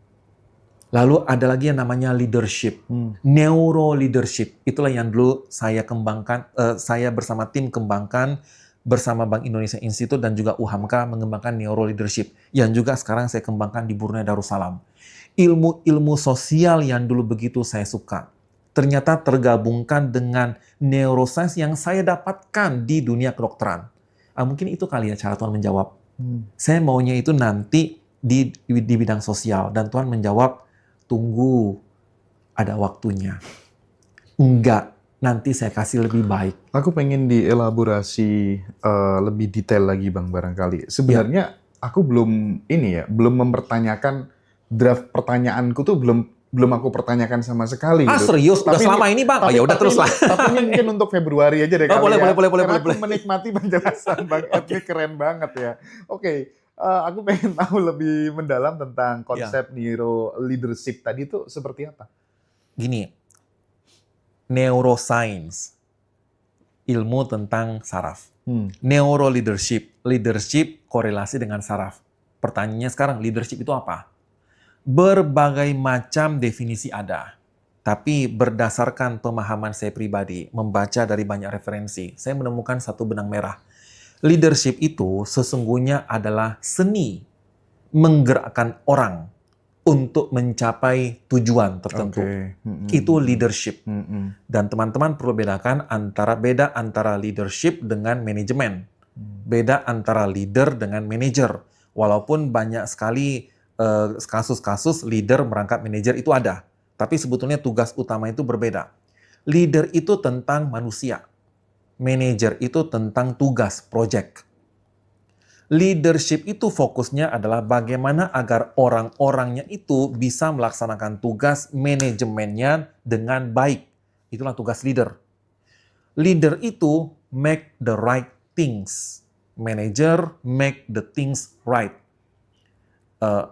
Lalu ada lagi yang namanya leadership, neuro leadership. Itulah yang dulu saya kembangkan, saya bersama tim kembangkan bersama Bank Indonesia Institute dan juga UHAMKA mengembangkan neuro leadership yang juga sekarang saya kembangkan di Brunei Darussalam. Ilmu-ilmu sosial yang dulu begitu saya suka, ternyata tergabungkan dengan neuroscience yang saya dapatkan di dunia kedokteran. Mungkin itu kali ya cara Tuhan menjawab. Saya maunya itu nanti di bidang sosial dan Tuhan menjawab, tunggu, ada waktunya. Enggak, nanti saya kasih lebih baik. Aku pengen dielaborasi lebih detail lagi Bang barangkali. Sebenarnya aku belum mempertanyakan draft pertanyaanku tuh belum aku pertanyakan sama sekali. Serius? Udah selama ini Bang? Ya udah teruslah. Tapi ini mungkin untuk Februari aja deh boleh. Aku menikmati penjelasan Bang Edmi, keren banget ya. Aku pengen tahu lebih mendalam tentang konsep neuro leadership tadi itu seperti apa? Gini, neuroscience, ilmu tentang saraf. Neuro leadership korelasi dengan saraf. Pertanyaannya sekarang, leadership itu apa? Berbagai macam definisi ada. Tapi berdasarkan pemahaman saya pribadi, membaca dari banyak referensi, saya menemukan satu benang merah. Leadership itu sesungguhnya adalah seni menggerakkan orang untuk mencapai tujuan tertentu. Itu leadership. Dan teman-teman perlu bedakan antara leadership dengan manajemen. Beda antara leader dengan manager. Walaupun banyak sekali kasus-kasus leader merangkap manajer itu ada. Tapi sebetulnya tugas utama itu berbeda. Leader itu tentang manusia. Manager itu tentang tugas, project. Leadership itu fokusnya adalah bagaimana agar orang-orangnya itu bisa melaksanakan tugas manajemennya dengan baik. Itulah tugas leader. Leader itu make the right things. Manager make the things right.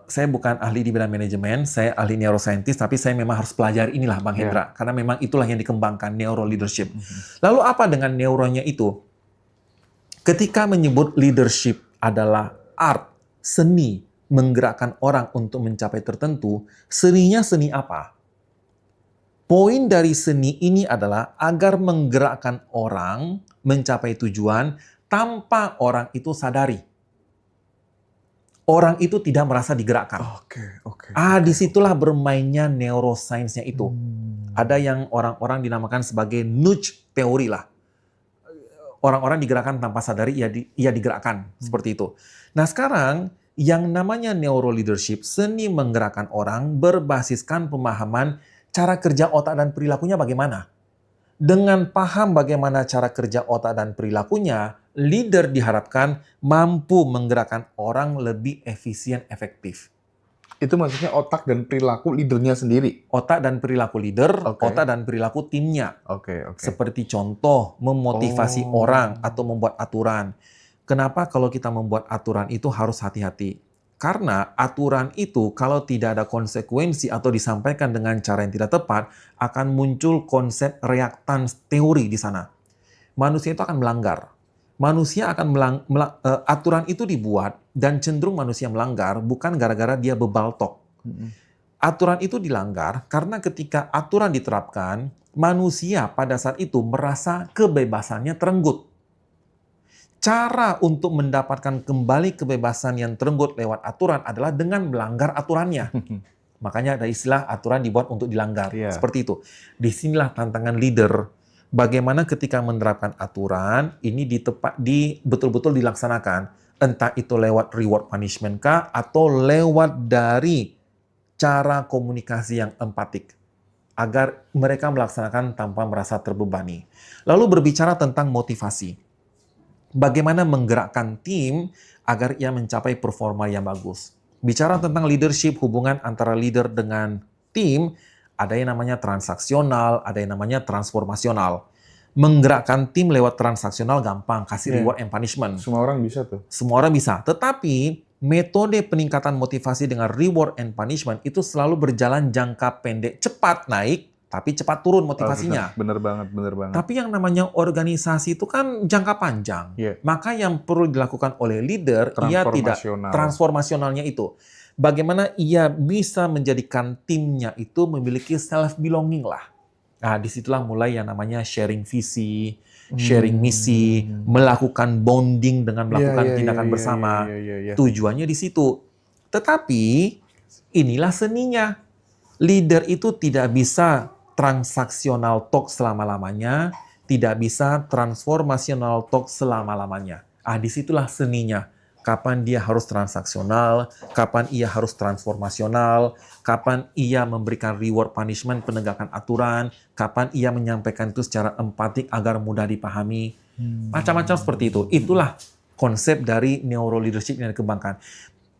Saya bukan ahli di bidang manajemen, saya ahli neuroscientist, tapi saya memang harus pelajari inilah Bang Hendra, karena memang itulah yang dikembangkan, neuro leadership. Lalu apa dengan neuronya itu? Ketika menyebut leadership adalah art, seni, menggerakkan orang untuk mencapai tertentu, seninya seni apa? Poin dari seni ini adalah agar menggerakkan orang mencapai tujuan tanpa orang itu sadari. Orang itu tidak merasa digerakkan. Oke. Disitulah bermainnya neuroscience-nya itu. Ada yang orang-orang dinamakan sebagai nudge teori lah. Orang-orang digerakkan tanpa sadari, ia digerakkan. Seperti itu. Nah sekarang, yang namanya neuroleadership, seni menggerakkan orang berbasiskan pemahaman cara kerja otak dan perilakunya bagaimana. Dengan paham bagaimana cara kerja otak dan perilakunya, leader diharapkan mampu menggerakkan orang lebih efisien, efektif. Itu maksudnya otak dan perilaku leadernya sendiri? Otak dan perilaku leader, otak dan perilaku timnya. Oke. Seperti contoh, memotivasi orang atau membuat aturan. Kenapa kalau kita membuat aturan itu harus hati-hati? Karena aturan itu kalau tidak ada konsekuensi atau disampaikan dengan cara yang tidak tepat, akan muncul konsep reaktans teori di sana. Manusia itu akan melanggar. Aturan itu dibuat dan cenderung manusia melanggar bukan gara-gara dia bebaltok. Aturan itu dilanggar karena ketika aturan diterapkan, manusia pada saat itu merasa kebebasannya terenggut. Cara untuk mendapatkan kembali kebebasan yang terenggut lewat aturan adalah dengan melanggar aturannya. Makanya ada istilah aturan dibuat untuk dilanggar. Seperti itu. Disinilah tantangan leader. Bagaimana ketika menerapkan aturan, ini betul-betul dilaksanakan. Entah itu lewat reward punishment kah, atau lewat dari cara komunikasi yang empatik. Agar mereka melaksanakan tanpa merasa terbebani. Lalu berbicara tentang motivasi. Bagaimana menggerakkan tim agar ia mencapai performa yang bagus. Bicara tentang leadership, hubungan antara leader dengan tim, ada yang namanya transaksional, ada yang namanya transformasional. Menggerakkan tim lewat transaksional gampang, kasih reward and punishment. Semua orang bisa tuh. Semua orang bisa. Tetapi metode peningkatan motivasi dengan reward and punishment itu selalu berjalan jangka pendek, cepat naik, tapi cepat turun motivasinya. Bener banget. Tapi yang namanya organisasi itu kan jangka panjang. Maka yang perlu dilakukan oleh leader, ia tidak transformasionalnya itu. Bagaimana ia bisa menjadikan timnya itu memiliki self-belonging lah. Nah, disitulah mulai yang namanya sharing visi, sharing misi, melakukan bonding dengan melakukan tindakan bersama. Tujuannya di situ. Tetapi, inilah seninya. Leader itu tidak bisa transaksional talk selama-lamanya, tidak bisa transformasional talk selama-lamanya. Disitulah seninya. Kapan dia harus transaksional, kapan ia harus transformasional, kapan ia memberikan reward punishment, penegakan aturan, kapan ia menyampaikan itu secara empatik agar mudah dipahami. Macam-macam seperti itu. Itulah konsep dari neuroleadership yang dikembangkan.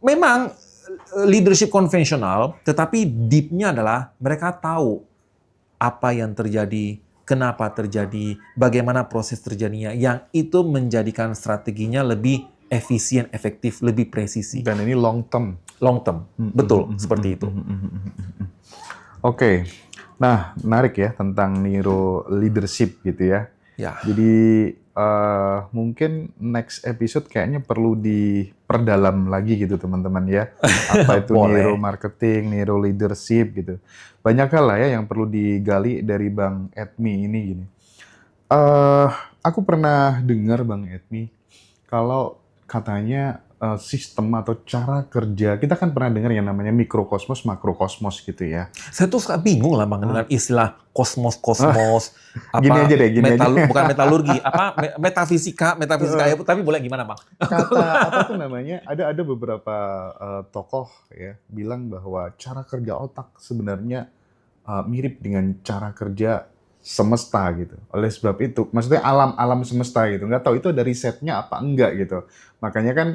Memang leadership konvensional, tetapi deep-nya adalah mereka tahu apa yang terjadi, kenapa terjadi, bagaimana proses terjadinya, yang itu menjadikan strateginya lebih efisien, efektif, lebih presisi. Dan ini long term. Long term, betul, seperti itu. Oke, nah menarik ya tentang neuro leadership gitu ya. Jadi mungkin next episode kayaknya perlu diperdalam lagi gitu teman-teman ya. Apa itu neuro marketing, neuro leadership gitu. Banyak hal lah ya yang perlu digali dari Bang Edmi ini gini. Aku pernah dengar Bang Edmi kalau katanya sistem atau cara kerja, kita kan pernah dengar yang namanya mikrokosmos, makrokosmos gitu ya. Saya tuh suka bingung lah Bang dengan istilah kosmos, gini aja deh, bukan metalurgi, metafisika ya, tapi boleh gimana Bang? Kata apa tuh namanya, ada beberapa tokoh ya bilang bahwa cara kerja otak sebenarnya mirip dengan cara kerja semesta gitu. Oleh sebab itu, maksudnya alam semesta gitu. Nggak tahu itu ada risetnya apa enggak gitu. Makanya kan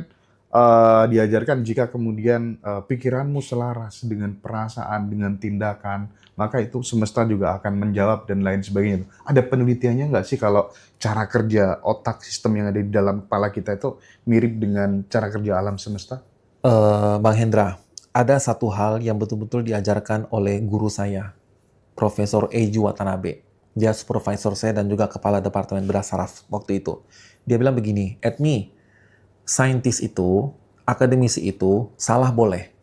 diajarkan jika kemudian pikiranmu selaras dengan perasaan, dengan tindakan, maka itu semesta juga akan menjawab dan lain sebagainya. Ada penelitiannya nggak sih kalau cara kerja otak sistem yang ada di dalam kepala kita itu mirip dengan cara kerja alam semesta? Bang Hendra, ada satu hal yang betul-betul diajarkan oleh guru saya, Profesor Eiji Watanabe. Dia supervisor saya dan juga kepala Departemen Bedah Saraf waktu itu. Dia bilang begini, Edmi, saintis itu, akademisi itu, salah boleh,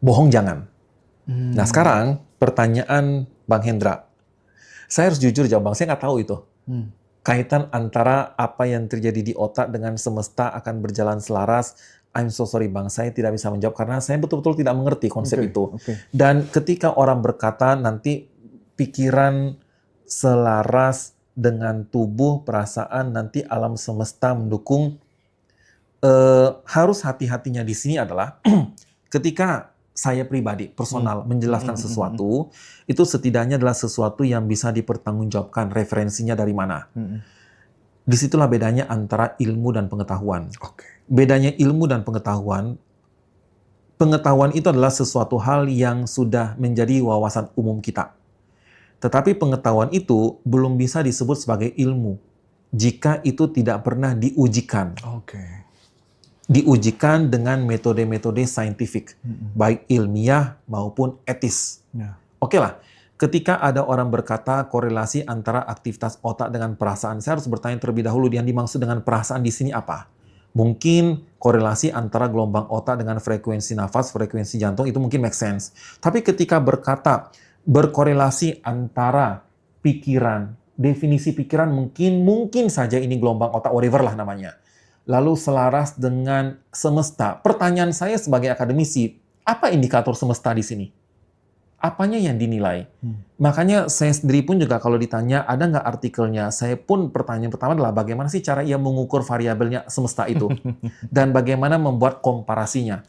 bohong jangan. Nah sekarang pertanyaan Bang Hendra, saya harus jujur jawab Bang, saya nggak tahu itu. kaitan antara apa yang terjadi di otak dengan semesta akan berjalan selaras. I'm so sorry Bang, saya tidak bisa menjawab karena saya betul-betul tidak mengerti konsep itu. Dan ketika orang berkata nanti pikiran selaras dengan tubuh, perasaan, nanti alam semesta mendukung, harus hati-hatinya di sini adalah ketika saya pribadi, personal, menjelaskan sesuatu, itu setidaknya adalah sesuatu yang bisa dipertanggungjawabkan, referensinya dari mana. Disitulah bedanya antara ilmu dan pengetahuan. Bedanya ilmu dan pengetahuan, pengetahuan itu adalah sesuatu hal yang sudah menjadi wawasan umum kita. Tetapi pengetahuan itu belum bisa disebut sebagai ilmu jika itu tidak pernah diujikan. Diujikan dengan metode-metode saintifik, baik ilmiah maupun etis. Oke lah, ketika ada orang berkata korelasi antara aktivitas otak dengan perasaan, saya harus bertanya terlebih dahulu yang dimaksud dengan perasaan di sini apa? Mungkin korelasi antara gelombang otak dengan frekuensi nafas, frekuensi jantung itu mungkin make sense. Tapi ketika berkata berkorelasi antara pikiran, definisi pikiran mungkin saja ini gelombang otak, whatever lah namanya. Lalu selaras dengan semesta. Pertanyaan saya sebagai akademisi, apa indikator semesta di sini? Apanya yang dinilai? Makanya saya sendiri pun juga kalau ditanya, ada nggak artikelnya? Saya pun pertanyaan pertama adalah bagaimana sih cara ia mengukur variabelnya semesta itu? Dan bagaimana membuat komparasinya?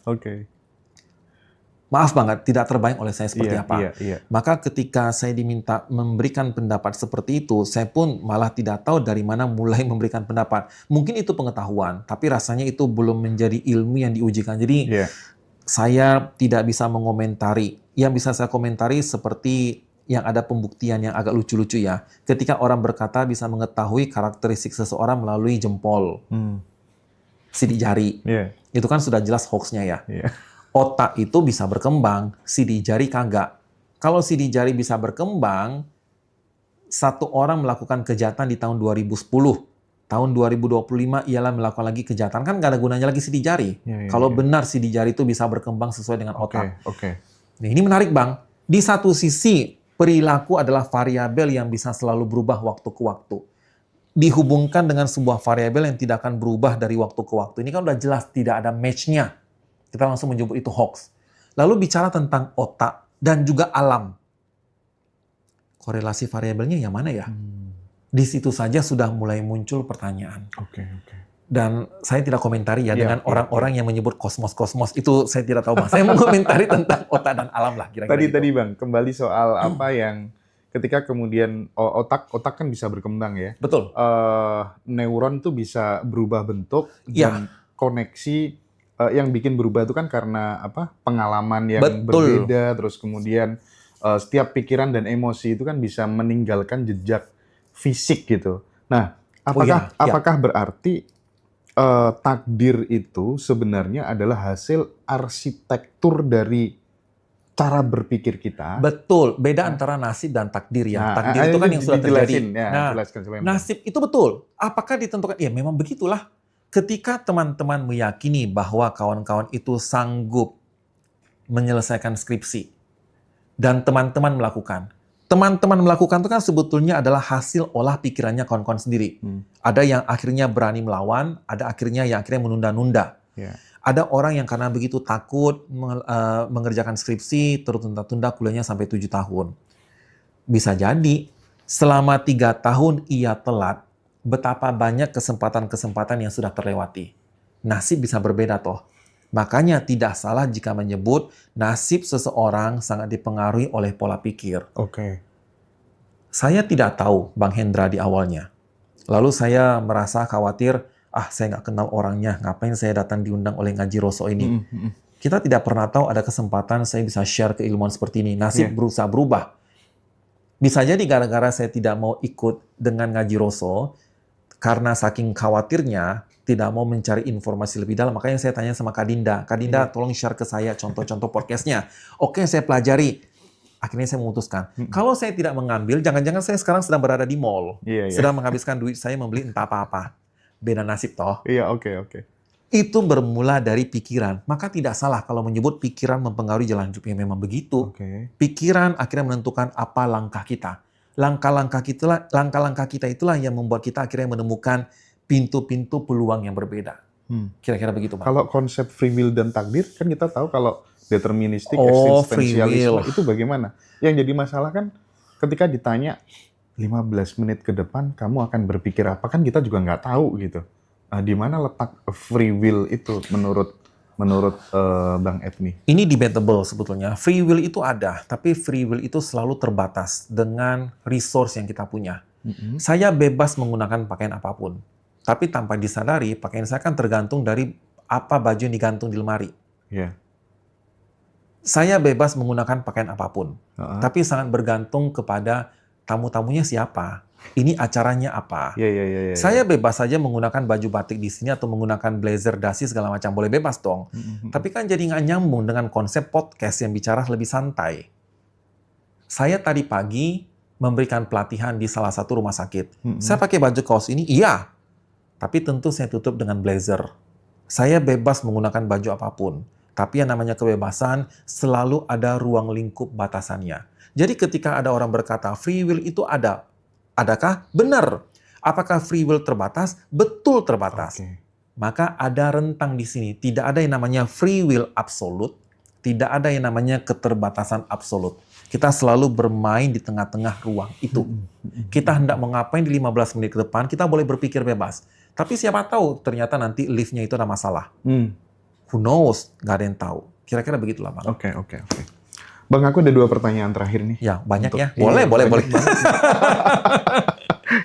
Maaf banget, tidak terbayang oleh saya seperti apa. Maka ketika saya diminta memberikan pendapat seperti itu, saya pun malah tidak tahu dari mana mulai memberikan pendapat. Mungkin itu pengetahuan, tapi rasanya itu belum menjadi ilmu yang diujikan. Jadi saya tidak bisa mengomentari. Yang bisa saya komentari seperti yang ada pembuktian yang agak lucu-lucu ya. Ketika orang berkata bisa mengetahui karakteristik seseorang melalui jempol, sidik jari. Itu kan sudah jelas hoax-nya ya. Otak itu bisa berkembang, sidik jari kagak. Kalau sidik jari bisa berkembang, satu orang melakukan kejahatan di tahun 2010, tahun 2025 ialah melakukan lagi kejahatan, kan nggak ada gunanya lagi sidik jari. Kalau benar sidik jari itu bisa berkembang sesuai dengan otak. Nah, ini menarik Bang. Di satu sisi, perilaku adalah variabel yang bisa selalu berubah waktu ke waktu. Dihubungkan dengan sebuah variabel yang tidak akan berubah dari waktu ke waktu. Ini kan udah jelas tidak ada match-nya. Kita langsung menyebut itu hoax. Lalu bicara tentang otak dan juga alam. Korelasi variabelnya yang mana ya? Di situ saja sudah mulai muncul pertanyaan. Dan saya tidak komentari ya dengan orang-orang yang menyebut kosmos-kosmos. Itu saya tidak tahu Bang. Saya mau komentari tentang otak dan alam lah kira-kira. Tadi Bang, kembali soal apa yang ketika kemudian otak kan bisa berkembang ya. Betul. Neuron tuh bisa berubah bentuk dan koneksi. Yang bikin berubah itu kan karena apa? Pengalaman yang berbeda, terus kemudian setiap pikiran dan emosi itu kan bisa meninggalkan jejak fisik gitu. Nah, apakah berarti takdir itu sebenarnya adalah hasil arsitektur dari cara berpikir kita? Betul, beda antara nasib dan takdir ya. Takdir itu kan yang sudah terjadi. Nasib itu betul. Apakah ditentukan? Ya memang begitulah. Ketika teman-teman meyakini bahwa kawan-kawan itu sanggup menyelesaikan skripsi dan teman-teman melakukan itu kan sebetulnya adalah hasil olah pikirannya kawan-kawan sendiri. Ada yang akhirnya berani melawan, ada akhirnya yang akhirnya menunda-nunda. Ada orang yang karena begitu takut mengerjakan skripsi, tertunda-tunda kuliahnya sampai 7 tahun. Bisa jadi selama 3 tahun ia telat, betapa banyak kesempatan-kesempatan yang sudah terlewati. Nasib bisa berbeda toh. Makanya tidak salah jika menyebut nasib seseorang sangat dipengaruhi oleh pola pikir. Saya tidak tahu Bang Hendra di awalnya. Lalu saya merasa khawatir, saya nggak kenal orangnya, ngapain saya datang diundang oleh Ngaji Roso ini. Kita tidak pernah tahu ada kesempatan saya bisa share keilmuan seperti ini. Nasib berusaha berubah. Bisa jadi gara-gara saya tidak mau ikut dengan Ngaji Roso, karena saking khawatirnya, tidak mau mencari informasi lebih dalam. Makanya saya tanya sama Kak Dinda. Kak Dinda, tolong share ke saya contoh-contoh podcastnya. Oke, saya pelajari. Akhirnya saya memutuskan. Kalau saya tidak mengambil, jangan-jangan saya sekarang sedang berada di mall. Sedang menghabiskan duit saya membeli entah apa-apa. Beda nasib toh. Itu bermula dari pikiran. Maka tidak salah kalau menyebut pikiran mempengaruhi jalan hidupnya. Memang begitu. Pikiran akhirnya menentukan apa langkah kita. langkah-langkah kita itulah yang membuat kita akhirnya menemukan pintu-pintu peluang yang berbeda. Kira-kira begitu, Bang. Kalau konsep free will dan takdir, kan kita tahu kalau deterministik, Free eksistensialisme will. itu bagaimana? Yang jadi masalah kan ketika ditanya 15 menit ke depan kamu akan berpikir apa, kan kita juga nggak tahu gitu. Di mana letak free will itu menurut Bang Edmi? Ini debatable sebetulnya. Free will itu ada, tapi free will itu selalu terbatas dengan resource yang kita punya. Saya bebas menggunakan pakaian apapun. Tapi tanpa disadari, pakaian saya kan tergantung dari apa baju yang digantung di lemari. Yeah. Saya bebas menggunakan pakaian apapun. Tapi sangat bergantung kepada tamu-tamunya siapa. Ini acaranya apa. Saya bebas saja menggunakan baju batik di sini atau menggunakan blazer, dasi, segala macam. Boleh bebas dong. Tapi kan jadi nggak nyambung dengan konsep podcast yang bicara lebih santai. Saya tadi pagi memberikan pelatihan di salah satu rumah sakit. Saya pakai baju kaos ini, iya. Tapi tentu saya tutup dengan blazer. Saya bebas menggunakan baju apapun. Tapi yang namanya kebebasan selalu ada ruang lingkup batasannya. Jadi ketika ada orang berkata free will itu ada. Adakah? Benar. Apakah free will terbatas? Betul terbatas. Maka ada rentang di sini. Tidak ada yang namanya free will absolut. Tidak ada yang namanya keterbatasan absolut. Kita selalu bermain di tengah-tengah ruang itu. Kita hendak mau ngapain di 15 menit ke depan, kita boleh berpikir bebas. Tapi siapa tahu ternyata nanti liftnya itu ada masalah. Who knows? Nggak ada yang tahu. Kira-kira begitulah, Bang. Oke. Bang, aku ada 2 pertanyaan terakhir nih. Ya, banyak ya. Boleh.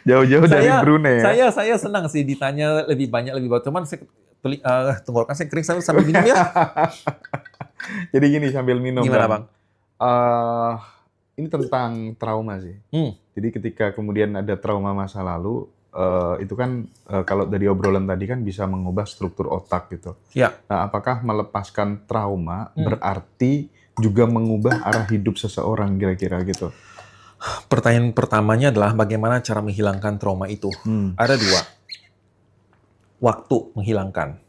Jauh-jauh dari Brunei ya. Saya senang sih ditanya lebih banyak, lebih banyak. Cuman tenggorokan saya kering sambil minum ya. Jadi gini, sambil minum. Gimana, Bang? Ini tentang trauma sih. Jadi ketika kemudian ada trauma masa lalu, itu kan kalau dari obrolan tadi kan bisa mengubah struktur otak gitu. Ya. Nah, apakah melepaskan trauma berarti juga mengubah arah hidup seseorang kira-kira gitu? Pertanyaan pertamanya adalah bagaimana cara menghilangkan trauma itu? Ada 2. Waktu menghilangkan.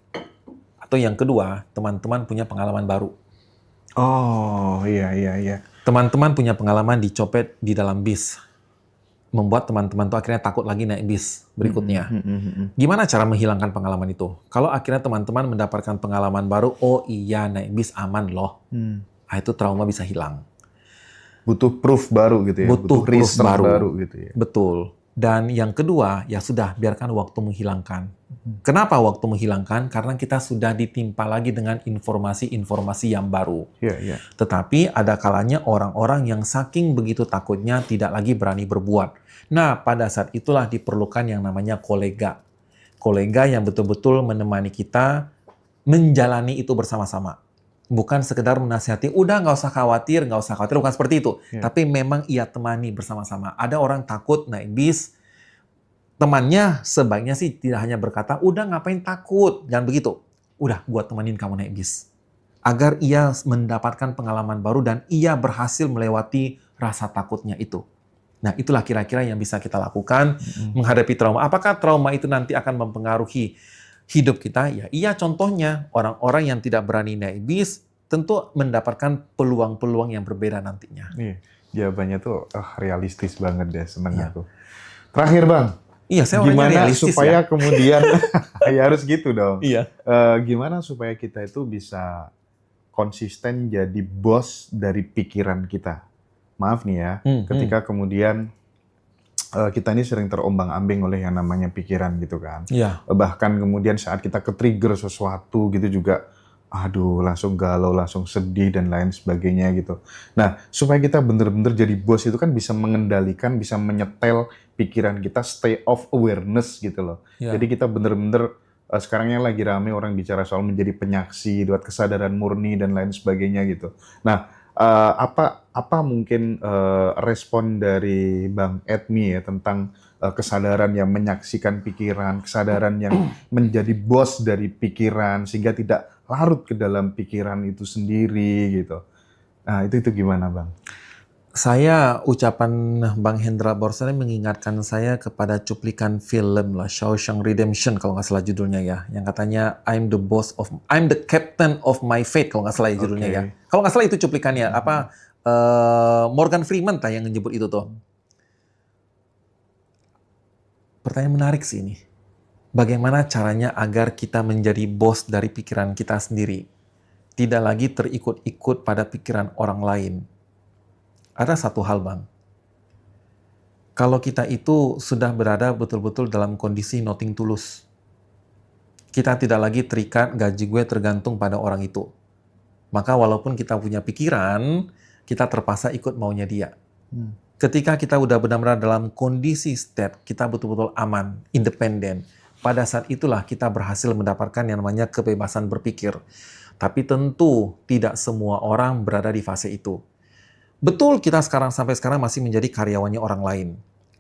Atau yang kedua, teman-teman punya pengalaman baru. Oh, iya. Teman-teman punya pengalaman dicopet di dalam bis. Membuat teman-teman tuh akhirnya takut lagi naik bis berikutnya. Gimana cara menghilangkan pengalaman itu? Kalau akhirnya teman-teman mendapatkan pengalaman baru, oh iya naik bis aman loh. Itu trauma bisa hilang. Butuh proof baru gitu ya. Butuh proof baru gitu ya. Betul. Dan yang kedua, ya sudah, biarkan waktu menghilangkan. Kenapa waktu menghilangkan? Karena kita sudah ditimpa lagi dengan informasi-informasi yang baru. Tetapi ada kalanya orang-orang yang saking begitu takutnya tidak lagi berani berbuat. Nah, pada saat itulah diperlukan yang namanya kolega. Kolega yang betul-betul menemani kita menjalani itu bersama-sama. Bukan sekedar menasihati, udah nggak usah khawatir, bukan seperti itu. Tapi memang ia temani bersama-sama. Ada orang takut naik bis, temannya sebaiknya sih tidak hanya berkata, udah ngapain takut, jangan begitu. Udah, gua temenin kamu naik bis. Agar ia mendapatkan pengalaman baru dan ia berhasil melewati rasa takutnya itu. Nah, itulah kira-kira yang bisa kita lakukan menghadapi trauma. Apakah trauma itu nanti akan mempengaruhi hidup kita? Ya, iya, contohnya orang-orang yang tidak berani naik bis tentu mendapatkan peluang-peluang yang berbeda nantinya. Jawabannya tuh realistis banget deh, seneng aku. Terakhir, Bang. Iya, saya gimana realistis supaya ya. Kemudian ya harus gitu dong. Iya. Gimana supaya kita itu bisa konsisten jadi bos dari pikiran kita? Maaf nih ya, ketika kemudian kita ini sering terombang-ambing oleh yang namanya pikiran gitu kan. Bahkan kemudian saat kita ke-trigger sesuatu gitu juga, aduh langsung galau, langsung sedih dan lain sebagainya gitu. Nah, supaya kita bener-bener jadi bos itu kan bisa mengendalikan, bisa menyetel pikiran kita, stay of awareness gitu loh. Jadi kita bener-bener, sekarangnya lagi rame orang bicara soal menjadi penyaksi, buat kesadaran murni dan lain sebagainya gitu. Nah, apa mungkin respon dari Bang Edmi ya tentang kesadaran yang menyaksikan pikiran, kesadaran yang menjadi bos dari pikiran sehingga tidak larut ke dalam pikiran itu sendiri gitu. Nah, itu gimana, Bang? Ucapan Bang Hendra Borsari mengingatkan saya kepada cuplikan film lah, Shawshank Redemption kalau nggak salah judulnya ya, yang katanya I'm the captain of my fate kalau nggak salah judulnya ya. Kalau nggak salah itu cuplikannya, Morgan Freeman yang menyebut itu tuh. Pertanyaan menarik sih ini. Bagaimana caranya agar kita menjadi bos dari pikiran kita sendiri? Tidak lagi terikut-ikut pada pikiran orang lain. Ada satu hal, Bang. Kalau kita itu sudah berada betul-betul dalam kondisi nothing tulus, kita tidak lagi terikat gaji gue tergantung pada orang itu. Maka walaupun kita punya pikiran, kita terpaksa ikut maunya dia. Ketika kita udah benar-benar dalam kondisi state, kita betul-betul aman, independen. Pada saat itulah kita berhasil mendapatkan yang namanya kebebasan berpikir. Tapi tentu tidak semua orang berada di fase itu. Betul kita sampai sekarang masih menjadi karyawannya orang lain.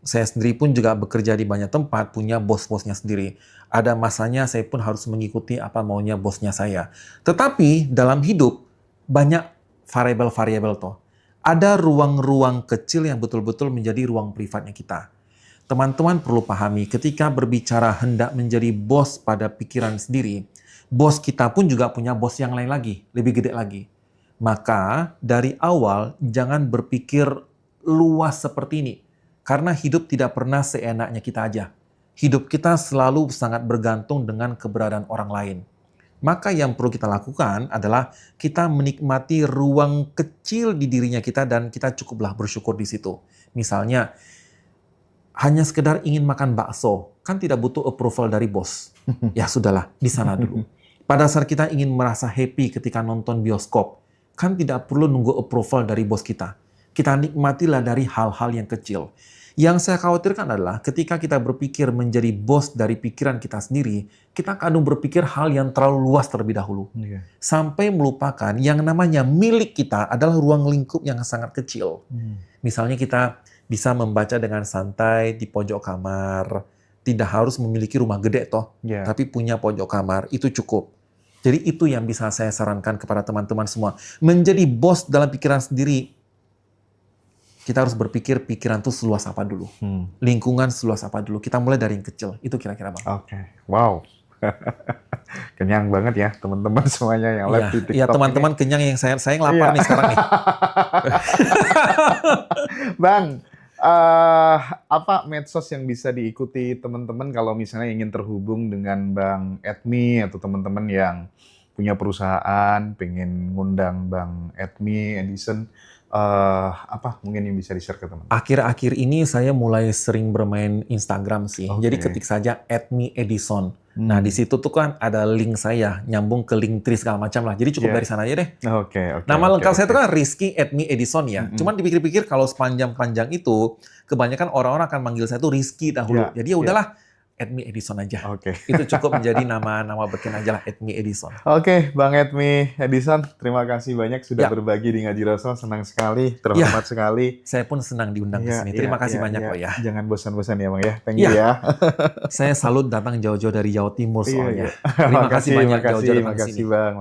Saya sendiri pun juga bekerja di banyak tempat, punya bos-bosnya sendiri. Ada masanya saya pun harus mengikuti apa maunya bosnya saya. Tetapi dalam hidup banyak variabel-variabel toh. Ada ruang-ruang kecil yang betul-betul menjadi ruang privatnya kita. Teman-teman perlu pahami ketika berbicara hendak menjadi bos pada pikiran sendiri, bos kita pun juga punya bos yang lain lagi, lebih gede lagi. Maka dari awal jangan berpikir luas seperti ini. Karena hidup tidak pernah seenaknya kita aja. Hidup kita selalu sangat bergantung dengan keberadaan orang lain. Maka yang perlu kita lakukan adalah kita menikmati ruang kecil di dirinya kita dan kita cukuplah bersyukur di situ. Misalnya, hanya sekedar ingin makan bakso, kan tidak butuh approval dari bos. Ya sudahlah, di sana dulu. Pada saat kita ingin merasa happy ketika nonton bioskop, kan tidak perlu nunggu approval dari bos kita. Kita nikmatilah dari hal-hal yang kecil. Yang saya khawatirkan adalah ketika kita berpikir menjadi bos dari pikiran kita sendiri, kita kadang berpikir hal yang terlalu luas terlebih dahulu. Sampai melupakan yang namanya milik kita adalah ruang lingkup yang sangat kecil. Misalnya kita bisa membaca dengan santai di pojok kamar. Tidak harus memiliki rumah gede toh, tapi punya pojok kamar, itu cukup. Jadi itu yang bisa saya sarankan kepada teman-teman semua. Menjadi bos dalam pikiran sendiri, kita harus berpikir pikiran itu seluas apa dulu. Lingkungan seluas apa dulu. Kita mulai dari yang kecil. Itu kira-kira, Bang. Oke. Wow. Kenyang banget ya teman-teman semuanya yang live di TikTok. Iya, teman-teman kenyang, yang saya lapar nih sekarang nih. Bang, apa medsos yang bisa diikuti teman-teman kalau misalnya ingin terhubung dengan Bang Edmi atau teman-teman yang punya perusahaan, pengen ngundang Bang Edmi Edison, apa mungkin yang bisa di-share ke teman? Akhir-akhir ini saya mulai sering bermain Instagram sih. Jadi ketik saja Edmi Edison. Nah di situ tuh kan ada link saya, nyambung ke Linktree segala macam lah. Jadi cukup dari sana aja deh. Nama lengkap saya itu kan Rizky Edmi Edison ya. Cuman dipikir-pikir kalau sepanjang-panjang itu, kebanyakan orang-orang akan manggil saya tuh Rizky dahulu. Jadi ya udahlah, Edmi Edison aja. Itu cukup menjadi nama berken aja lah, Edmi Edison. Bang Edmi Edison, terima kasih banyak sudah berbagi di Ngaji Rasul. Senang sekali, terhormat sekali. Saya pun senang diundang ke sini. Terima kasih banyak kok ya. Jangan bosan-bosan ya Bang ya. Thank you ya. Saya salut datang jauh-jauh dari Jawa Timur soalnya. Terima kasih banyak jauh-jauh datang ke sini. Terima kasih Bang.